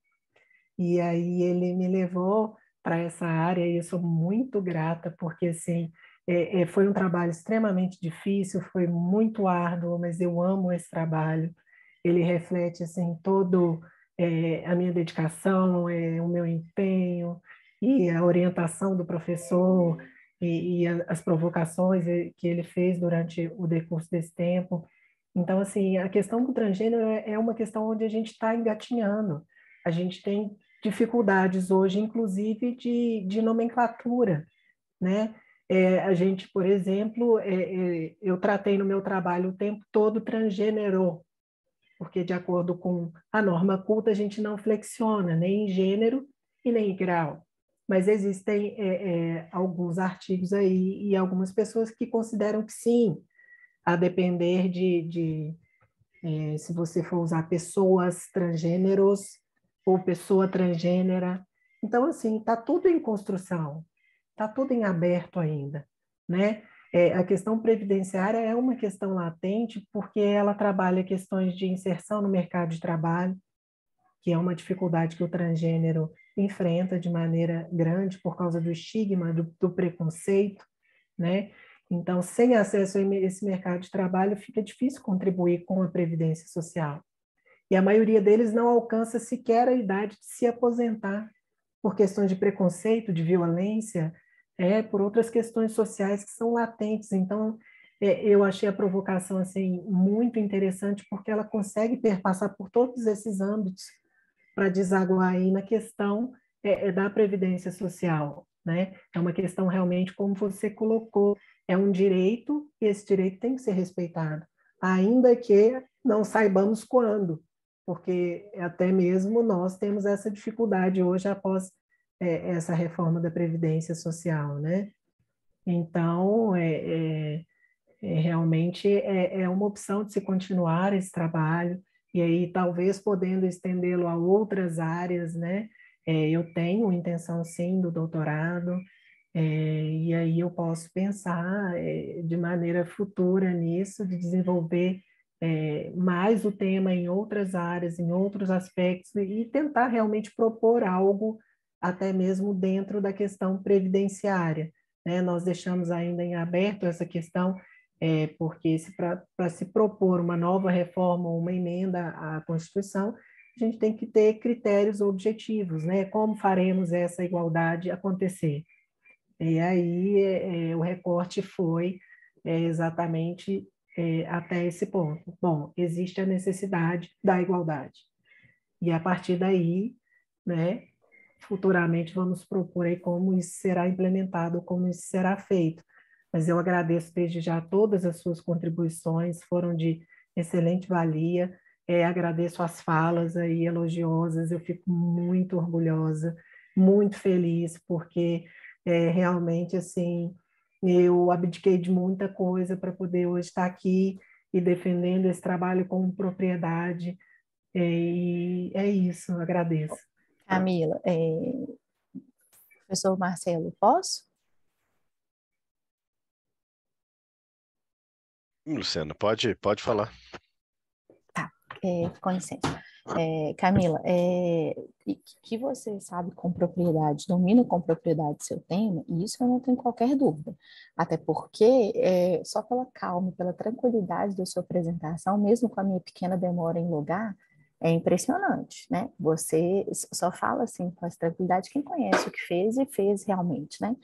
E aí ele me levou para essa área e eu sou muito grata, porque assim, foi um trabalho extremamente difícil, foi muito árduo, mas eu amo esse trabalho. Ele reflete assim todo a minha dedicação, o meu empenho e a orientação do professor e as provocações que ele fez durante o decurso desse tempo. Então, assim, a questão do transgênero é uma questão onde a gente está engatinhando. A gente tem dificuldades hoje, inclusive, de nomenclatura, né? A gente, por exemplo, eu tratei no meu trabalho o tempo todo transgênero, porque de acordo com a norma culta a gente não flexiona nem em gênero e nem em grau. Mas existem alguns artigos aí e algumas pessoas que consideram que sim, a depender se você for usar pessoas transgêneros ou pessoa transgênera. Então, assim, está tudo em construção, está tudo em aberto ainda, né? A questão previdenciária é uma questão latente porque ela trabalha questões de inserção no mercado de trabalho, que é uma dificuldade que o transgênero enfrenta de maneira grande por causa do estigma, do preconceito, né? Então, sem acesso a esse mercado de trabalho, fica difícil contribuir com a previdência social. E a maioria deles não alcança sequer a idade de se aposentar, por questões de preconceito, de violência, por outras questões sociais que são latentes. Então, eu achei a provocação assim muito interessante, porque ela consegue perpassar por todos esses âmbitos para desaguar aí na questão da previdência social, né? É uma questão realmente, como você colocou, é um direito e esse direito tem que ser respeitado, ainda que não saibamos quando, porque até mesmo nós temos essa dificuldade hoje após essa reforma da Previdência Social, né? Então, realmente é uma opção de se continuar esse trabalho, e aí talvez podendo estendê-lo a outras áreas, né? Eu tenho intenção, sim, do doutorado, e aí eu posso pensar de maneira futura nisso, de desenvolver mais o tema em outras áreas, em outros aspectos, e tentar realmente propor algo até mesmo dentro da questão previdenciária, né? Nós deixamos ainda em aberto essa questão, porque para se propor uma nova reforma ou uma emenda à Constituição, a gente tem que ter critérios objetivos, né? Como faremos essa igualdade acontecer? E aí o recorte foi exatamente até esse ponto. Bom, existe a necessidade da igualdade. E a partir daí, né, futuramente vamos propor aí como isso será implementado, como isso será feito. Mas eu agradeço desde já todas as suas contribuições, foram de excelente valia. Agradeço as falas aí elogiosas, eu fico muito orgulhosa, muito feliz, porque realmente, assim, eu abdiquei de muita coisa para poder hoje estar aqui e defendendo esse trabalho com propriedade. E é isso, agradeço. Camila, professor Marcelo, posso? Luciana, pode falar. Tá, com licença. Camila, que você sabe com propriedade, domina com propriedade seu tema, e isso eu não tenho qualquer dúvida. Até porque, só pela calma, pela tranquilidade da sua apresentação, mesmo com a minha pequena demora em logar, é impressionante, né? Você só fala assim com essa tranquilidade quem conhece o que fez e fez realmente, né?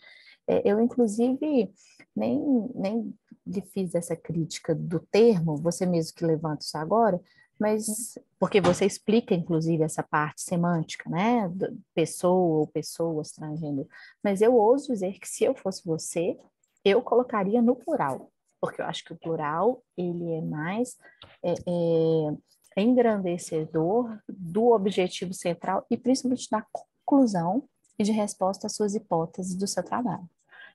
Eu, inclusive, nem lhe fiz essa crítica do termo, você mesmo que levanta isso agora, mas porque você explica, inclusive, essa parte semântica, né? Pessoa ou pessoas, transgênero. Mas eu ouso dizer que se eu fosse você, eu colocaria no plural, porque eu acho que o plural, ele é mais engrandecedor do objetivo central e principalmente da conclusão e de resposta às suas hipóteses do seu trabalho.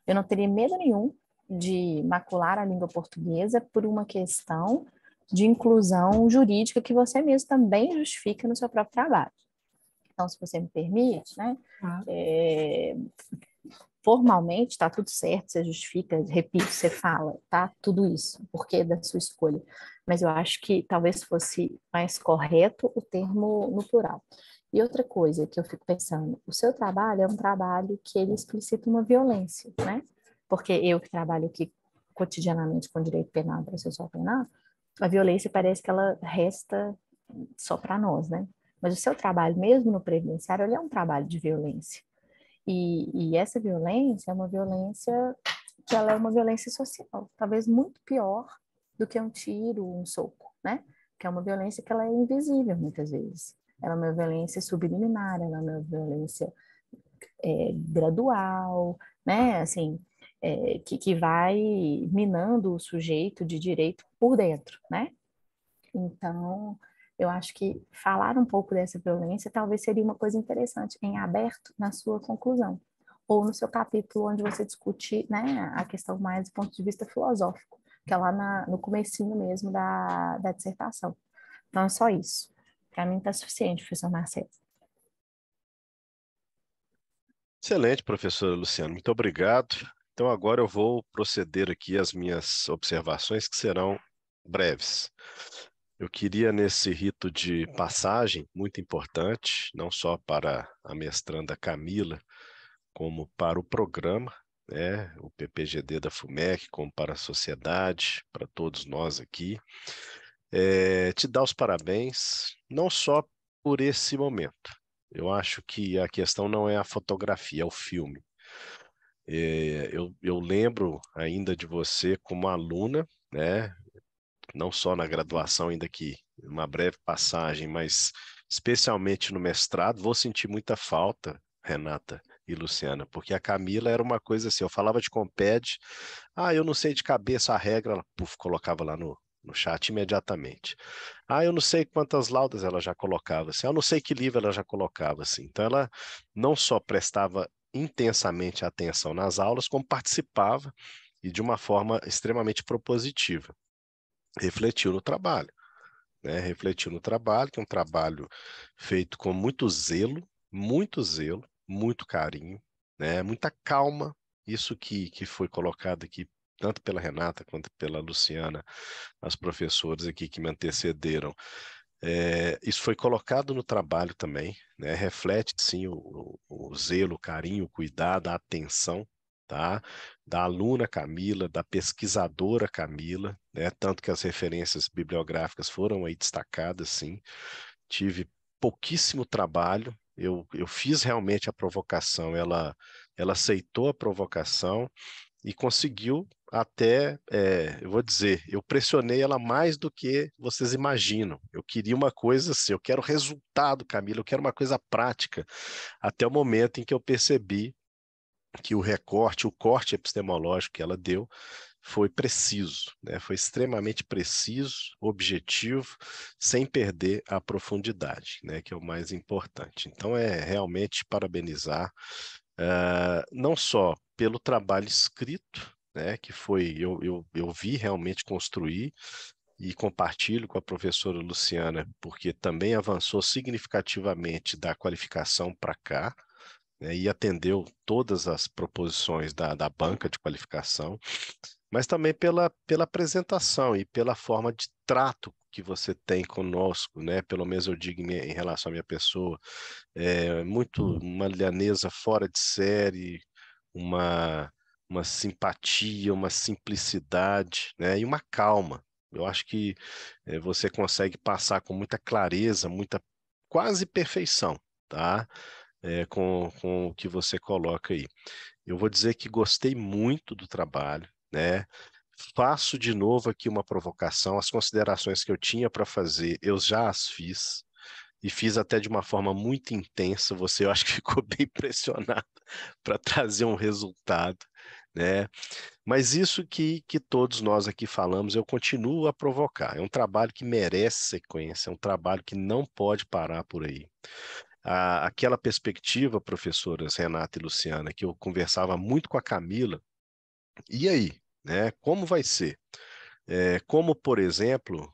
Eu não teria medo nenhum de macular a língua portuguesa por uma questão de inclusão jurídica que você mesmo também justifica no seu próprio trabalho. Então, se você me permite, né, formalmente está tudo certo, você justifica, repito, você fala, tá tudo isso, porquê da sua escolha. Mas eu acho que talvez fosse mais correto o termo no plural. E outra coisa que eu fico pensando, o seu trabalho é um trabalho que ele explicita uma violência, né? Porque eu que trabalho aqui cotidianamente com direito penal, processual penal, a violência parece que ela resta só para nós, né? Mas o seu trabalho, mesmo no previdenciário, ele é um trabalho de violência. E essa violência é uma violência que ela é uma violência social, talvez muito pior do que um tiro, um soco, né? Que é uma violência que ela é invisível muitas vezes. Ela é uma violência subliminar, ela é uma violência gradual, né? Assim, que vai minando o sujeito de direito por dentro, né? Então, eu acho que falar um pouco dessa violência talvez seria uma coisa interessante em aberto na sua conclusão, ou no seu capítulo onde você discute, né, a questão mais do ponto de vista filosófico, que é lá no comecinho mesmo da dissertação. Então, é só isso. Para mim está suficiente, professor Marcelo. Excelente, professora Luciana, muito obrigado. Então, agora eu vou proceder aqui às minhas observações, que serão breves. Eu queria, nesse rito de passagem, muito importante, não só para a mestranda Camila, como para o programa, né, o PPGD da FUMEC, como para a sociedade, para todos nós aqui, te dar os parabéns, não só por esse momento. Eu acho que a questão não é a fotografia, é o filme. Eu lembro ainda de você como aluna, né? Não só na graduação, ainda que uma breve passagem, mas especialmente no mestrado. Vou sentir muita falta, Renata e Luciana, porque a Camila era uma coisa assim, eu falava de Comped, eu não sei de cabeça a regra, ela colocava lá no chat imediatamente. Eu não sei quantas laudas ela já colocava assim, eu não sei que livro ela já colocava assim. Então ela não só prestava intensamente atenção nas aulas, como participava e de uma forma extremamente propositiva. Refletiu no trabalho, né? Refletiu no trabalho, que é um trabalho feito com muito zelo, muito carinho, né? Muita calma. Isso que foi colocado aqui, tanto pela Renata quanto pela Luciana, as professoras aqui que me antecederam. Isso foi colocado no trabalho também, né? Reflete sim o zelo, o carinho, o cuidado, a atenção, tá? Da aluna Camila, da pesquisadora Camila, né? Tanto que as referências bibliográficas foram aí destacadas, sim. Tive pouquíssimo trabalho, eu fiz realmente a provocação, ela aceitou a provocação e conseguiu até, eu vou dizer, eu pressionei ela mais do que vocês imaginam. Eu queria uma coisa assim, eu quero resultado, Camila, eu quero uma coisa prática, até o momento em que eu percebi que o corte epistemológico que ela deu foi preciso, né? Foi extremamente preciso, objetivo, sem perder a profundidade, né? Que é o mais importante. Então, é realmente parabenizar, não só pelo trabalho escrito, né? Que foi, eu vi realmente construir, e compartilho com a professora Luciana, porque também avançou significativamente da qualificação para cá, né, e atendeu todas as proposições da banca de qualificação, mas também pela apresentação e pela forma de trato que você tem conosco, né? Pelo menos eu digo em relação à minha pessoa, muito uma lianesa fora de série, uma, uma simpatia, uma simplicidade, né? E uma calma. Eu acho que você consegue passar com muita clareza, muita quase perfeição, tá? Com o que você coloca aí. Eu vou dizer que gostei muito do trabalho, né? Faço de novo aqui uma provocação. As considerações que eu tinha para fazer, eu já as fiz e fiz até de uma forma muito intensa. Você, eu acho que ficou bem pressionado para trazer um resultado, né? Mas isso que todos nós aqui falamos, eu continuo a provocar. É um trabalho que merece sequência, é um trabalho que não pode parar por aí. Aquela perspectiva, professoras Renata e Luciana, que eu conversava muito com a Camila, e aí, né? Como vai ser? Como, por exemplo,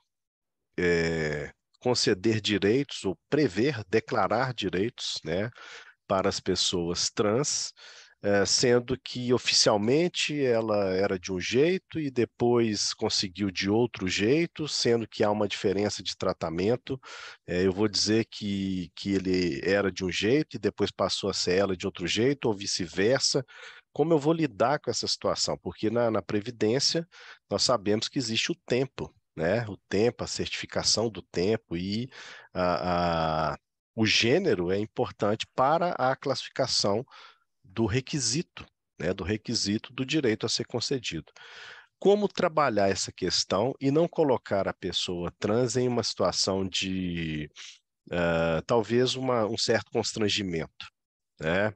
conceder direitos ou prever, declarar direitos, né, para as pessoas trans, sendo que oficialmente ela era de um jeito e depois conseguiu de outro jeito, sendo que há uma diferença de tratamento. Eu vou dizer que ele era de um jeito e depois passou a ser ela de outro jeito, ou vice-versa. Como eu vou lidar com essa situação? Porque na Previdência nós sabemos que existe o tempo, né? O tempo, a certificação do tempo e o gênero é importante para a classificação do requisito, né, do requisito do direito a ser concedido. Como trabalhar essa questão e não colocar a pessoa trans em uma situação de talvez um certo constrangimento, né?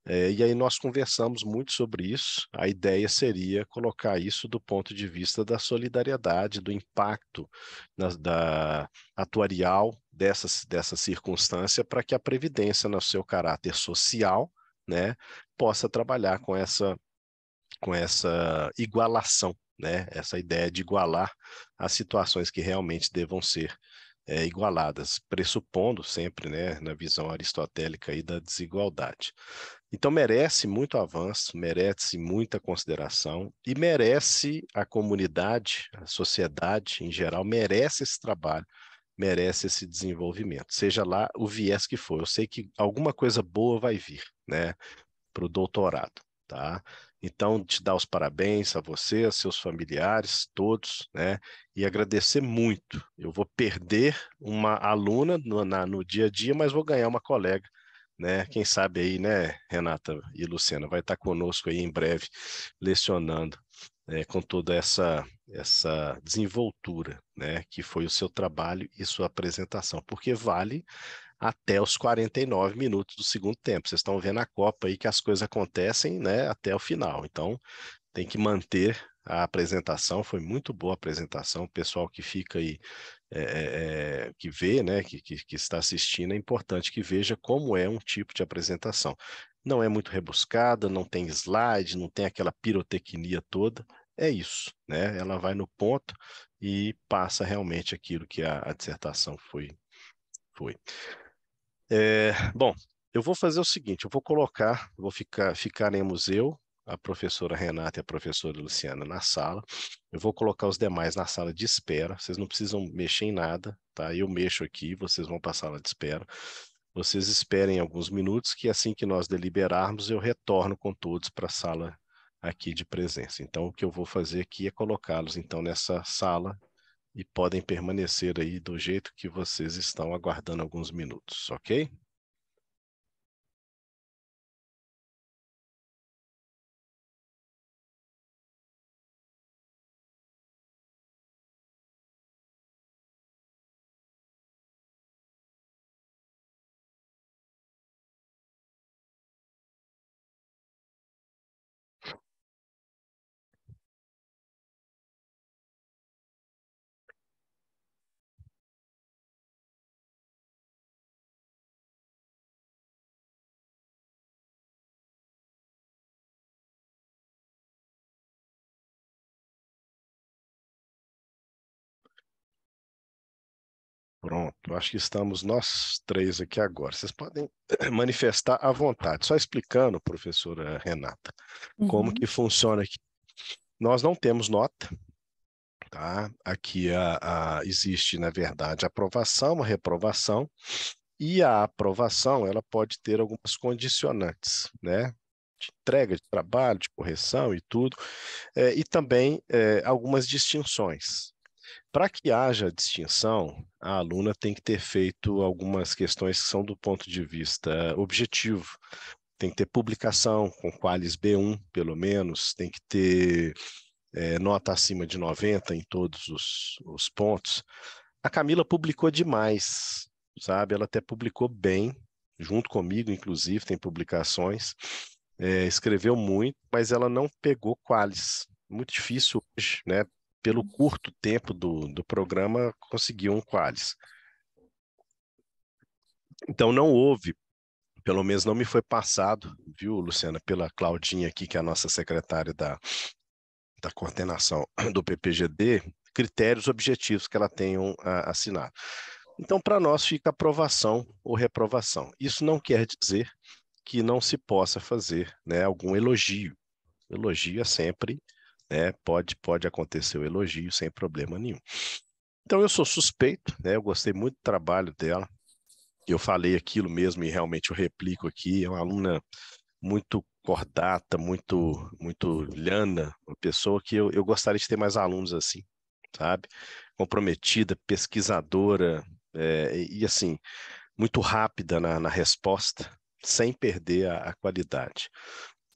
E aí nós conversamos muito sobre isso. A ideia seria colocar isso do ponto de vista da solidariedade, do impacto da atuarial dessa circunstância para que a Previdência, no seu caráter social, né, possa trabalhar com essa igualação, né, essa ideia de igualar as situações que realmente devam ser igualadas, pressupondo sempre, né, na visão aristotélica aí da desigualdade. Então merece muito avanço, merece muita consideração e merece a comunidade, a sociedade em geral, merece esse trabalho, merece esse desenvolvimento, seja lá o viés que for. Eu sei que alguma coisa boa vai vir, né, para o doutorado, tá? Então, te dar os parabéns a você, a seus familiares, todos, né? E agradecer muito. Eu vou perder uma aluna no dia a dia, mas vou ganhar uma colega, né? Quem sabe aí, né, Renata e Luciana, vai estar conosco aí em breve, lecionando, com toda essa desenvoltura, né, que foi o seu trabalho e sua apresentação, porque vale até os 49 minutos do segundo tempo. Vocês estão vendo a Copa aí que as coisas acontecem, né, até o final. Então, tem que manter a apresentação. Foi muito boa a apresentação. O pessoal que fica aí, que vê, né, que está assistindo, é importante que veja como é um tipo de apresentação. Não é muito rebuscada, não tem slide, não tem aquela pirotecnia toda. É isso, né? Ela vai no ponto e passa realmente aquilo que a dissertação foi. Bom, eu vou fazer o seguinte, eu vou ficaremos eu, a professora Renata e a professora Luciana na sala. Eu vou colocar os demais na sala de espera. Vocês não precisam mexer em nada, tá? Eu mexo aqui, vocês vão para a sala de espera. Vocês esperem alguns minutos que assim que nós deliberarmos, eu retorno com todos para a sala aqui de presença. Então, o que eu vou fazer aqui é colocá-los então nessa sala e podem permanecer aí do jeito que vocês estão aguardando alguns minutos, ok? Pronto, acho que estamos nós três aqui agora. Vocês podem manifestar à vontade. Só explicando, professora Renata, como que funciona aqui. Nós não temos nota, tá? Aqui existe, na verdade, aprovação, uma reprovação, e a aprovação ela pode ter algumas condicionantes, né? De entrega de trabalho, de correção e tudo, e também algumas distinções. Para que haja distinção, a aluna tem que ter feito algumas questões que são do ponto de vista objetivo. Tem que ter publicação com Qualis B1, pelo menos, tem que ter nota acima de 90 em todos os pontos. A Camila publicou demais, sabe? Ela até publicou bem, junto comigo, inclusive, tem publicações. Escreveu muito, mas ela não pegou Qualis. Muito difícil hoje, né? Pelo curto tempo do programa, conseguiu um Qualis. Então, não houve, pelo menos não me foi passado, viu, Luciana, pela Claudinha aqui, que é a nossa secretária da coordenação do PPGD, critérios objetivos que ela tenham assinado. Então, para nós fica aprovação ou reprovação. Isso não quer dizer que não se possa fazer, né, algum elogio. Elogio é sempre, né, pode acontecer o elogio sem problema nenhum. Então, eu sou suspeito, né, eu gostei muito do trabalho dela, eu falei aquilo mesmo e realmente eu replico aqui, é uma aluna muito cordata, muito lhana, uma pessoa que eu gostaria de ter mais alunos assim, sabe? Comprometida, pesquisadora, e assim, muito rápida na resposta, sem perder a qualidade.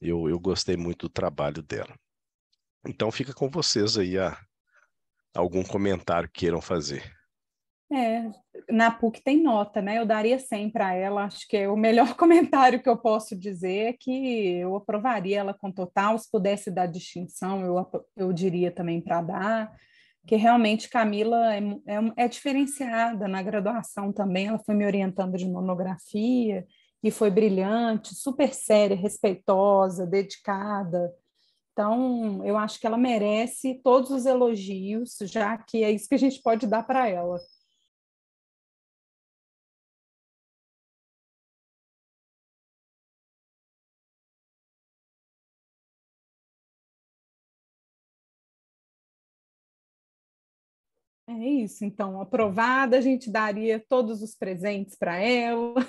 Eu gostei muito do trabalho dela. Então fica com vocês aí algum comentário que queiram fazer. Na PUC tem nota, né? Eu daria 100 para ela. Acho que o melhor comentário que eu posso dizer é que eu aprovaria ela com total. Se pudesse dar distinção, eu diria também para dar. Que realmente Camila é diferenciada na graduação também. Ela foi me orientando de monografia e foi brilhante, super séria, respeitosa, dedicada. Então, eu acho que ela merece todos os elogios, já que é isso que a gente pode dar para ela. É isso, então, aprovada, a gente daria todos os presentes para ela.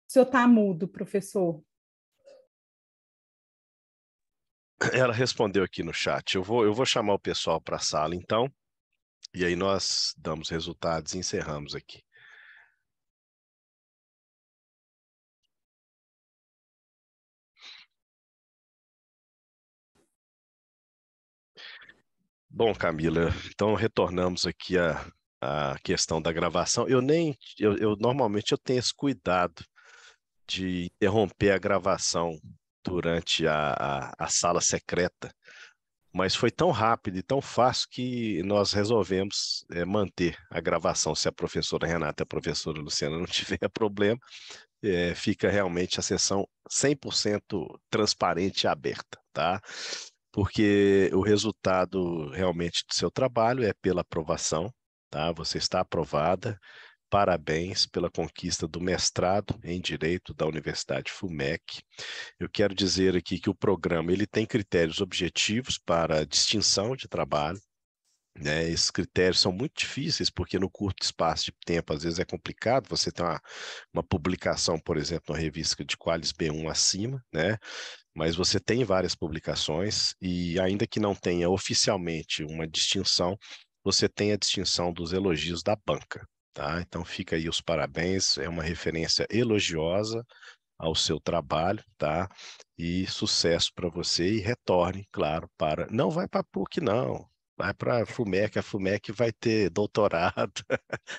O senhor está mudo, professor. Ela respondeu aqui no chat. Eu vou chamar o pessoal para a sala, então, e aí nós damos resultados e encerramos aqui. Bom, Camila, então retornamos aqui à questão da gravação. Normalmente eu tenho esse cuidado de interromper a gravação durante a sala secreta, mas foi tão rápido e tão fácil que nós resolvemos manter a gravação. Se a professora Renata e a professora Luciana não tiver problema, fica realmente a sessão 100% transparente e aberta, tá? Porque o resultado realmente do seu trabalho é pela aprovação, tá? Você está aprovada. Parabéns pela conquista do mestrado em Direito da Universidade FUMEC. Eu quero dizer aqui que o programa ele tem critérios objetivos para distinção de trabalho, né? Esses critérios são muito difíceis, porque no curto espaço de tempo, às vezes é complicado você ter uma publicação, por exemplo, na revista de Qualis B1 acima, né? Mas você tem várias publicações e ainda que não tenha oficialmente uma distinção, você tem a distinção dos elogios da banca, tá? Então fica aí os parabéns, é uma referência elogiosa ao seu trabalho, tá? E sucesso para você e retorne, claro, não vai para a PUC, não. Vai para a FUMEC vai ter doutorado,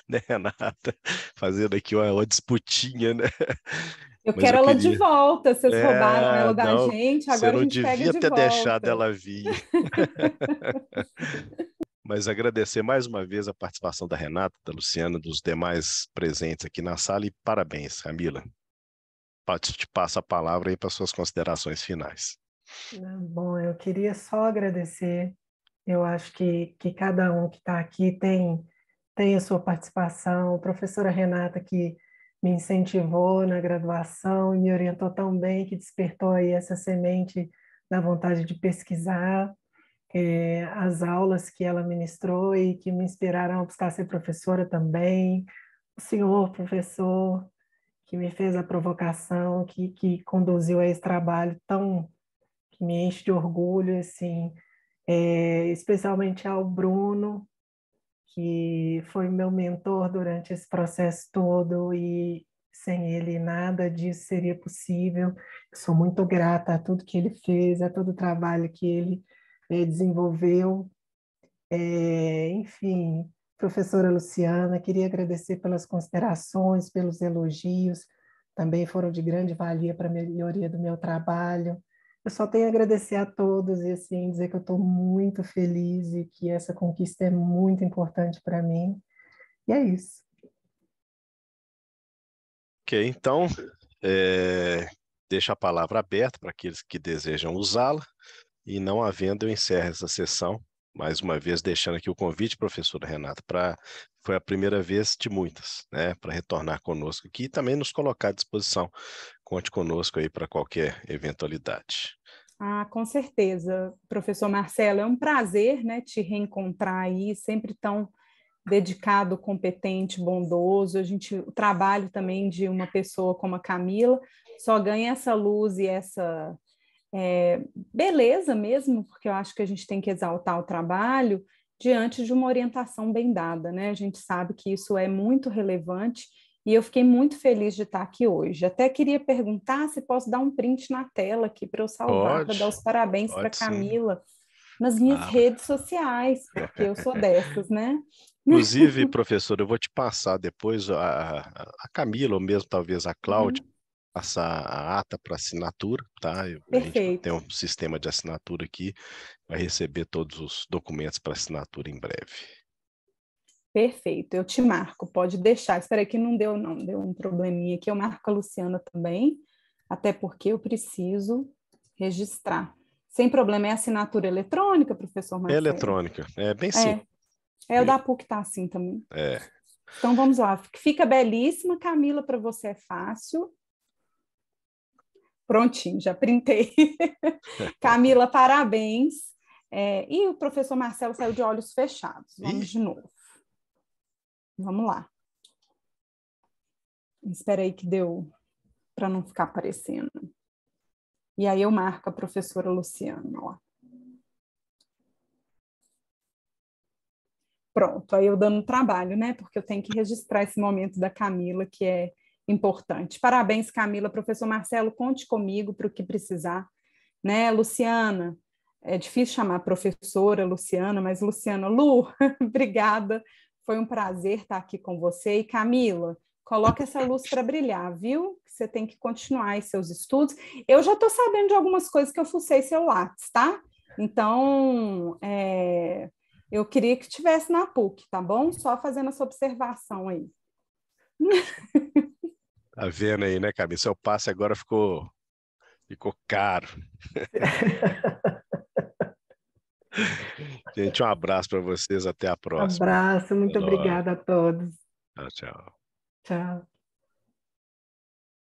né, Renata? Fazendo aqui uma disputinha, né? Eu Mas quero eu ela de queria. volta. Vocês roubaram ela da Não, gente, você agora a não gente pega devia de ter deixado volta. ela vir. Mas agradecer mais uma vez a participação da Renata, da Luciana, dos demais presentes aqui na sala e parabéns, Camila. Te passo a palavra aí para suas considerações finais. Bom, eu queria só agradecer Eu acho que cada um que está aqui tem a sua participação. A professora Renata, que me incentivou na graduação e me orientou tão bem, que despertou aí essa semente da vontade de pesquisar, as aulas que ela ministrou e que me inspiraram a buscar ser professora também. O senhor professor, que me fez a provocação, que conduziu a esse trabalho tão que me enche de orgulho, assim, especialmente ao Bruno, que foi meu mentor durante esse processo todo e sem ele nada disso seria possível. Eu sou muito grata a tudo que ele fez, a todo o trabalho que ele desenvolveu. Enfim, professora Luciana, queria agradecer pelas considerações, pelos elogios, também foram de grande valia para a melhoria do meu trabalho. Eu só tenho a agradecer a todos e assim dizer que eu estou muito feliz e que essa conquista é muito importante para mim. E é isso. Ok, então, deixo a palavra aberta para aqueles que desejam usá-la, e não havendo, eu encerro essa sessão, mais uma vez deixando aqui o convite, professora Renata, foi a primeira vez de muitas, né, para retornar conosco aqui e também nos colocar à disposição. Conte conosco aí para qualquer eventualidade. Ah, com certeza, professor Marcelo, é um prazer, né, te reencontrar aí, sempre tão dedicado, competente, bondoso. O trabalho também de uma pessoa como a Camila só ganha essa luz e essa beleza mesmo, porque eu acho que a gente tem que exaltar o trabalho diante de uma orientação bem dada, né? A gente sabe que isso é muito relevante e eu fiquei muito feliz de estar aqui hoje. Até queria perguntar se posso dar um print na tela aqui para eu salvar, para dar os parabéns para a Camila nas minhas redes sociais, porque eu sou dessas, né? Inclusive, professor, eu vou te passar depois a Camila, ou mesmo talvez a Cláudia, passar a ata para assinatura, tá? A gente tem um sistema de assinatura aqui, vai receber todos os documentos para assinatura em breve. Perfeito, eu te marco, pode deixar. Espera aí que não, deu um probleminha aqui, eu marco a Luciana também, até porque eu preciso registrar. Sem problema, é assinatura eletrônica, professor Marcelo? É eletrônica, é bem simples. O da PUC tá assim também. É. Então vamos lá, fica belíssima, Camila, para você é fácil. Prontinho, já printei. Camila, parabéns. E o professor Marcelo saiu de olhos fechados. Vamos de novo. Vamos lá. Espera aí que deu para não ficar aparecendo. E aí eu marco a professora Luciana, ó. Pronto, aí eu dando trabalho, né? Porque eu tenho que registrar esse momento da Camila, que é importante. Parabéns, Camila. Professor Marcelo, conte comigo para o que precisar. Né, Luciana? É difícil chamar professora Luciana, mas Luciana, Lu, obrigada. Foi um prazer estar aqui com você. E Camila, coloca essa luz para brilhar, viu? Você tem que continuar aí seus estudos. Eu já estou sabendo de algumas coisas que eu fucei seu Lattes, tá? Então, eu queria que estivesse na PUC, tá bom? Só fazendo essa observação aí. Tá vendo aí, né, Camila? Seu passe agora ficou caro. Gente, um abraço para vocês, até a próxima. Abraço, muito obrigada a todos. Tchau, tchau. Tchau.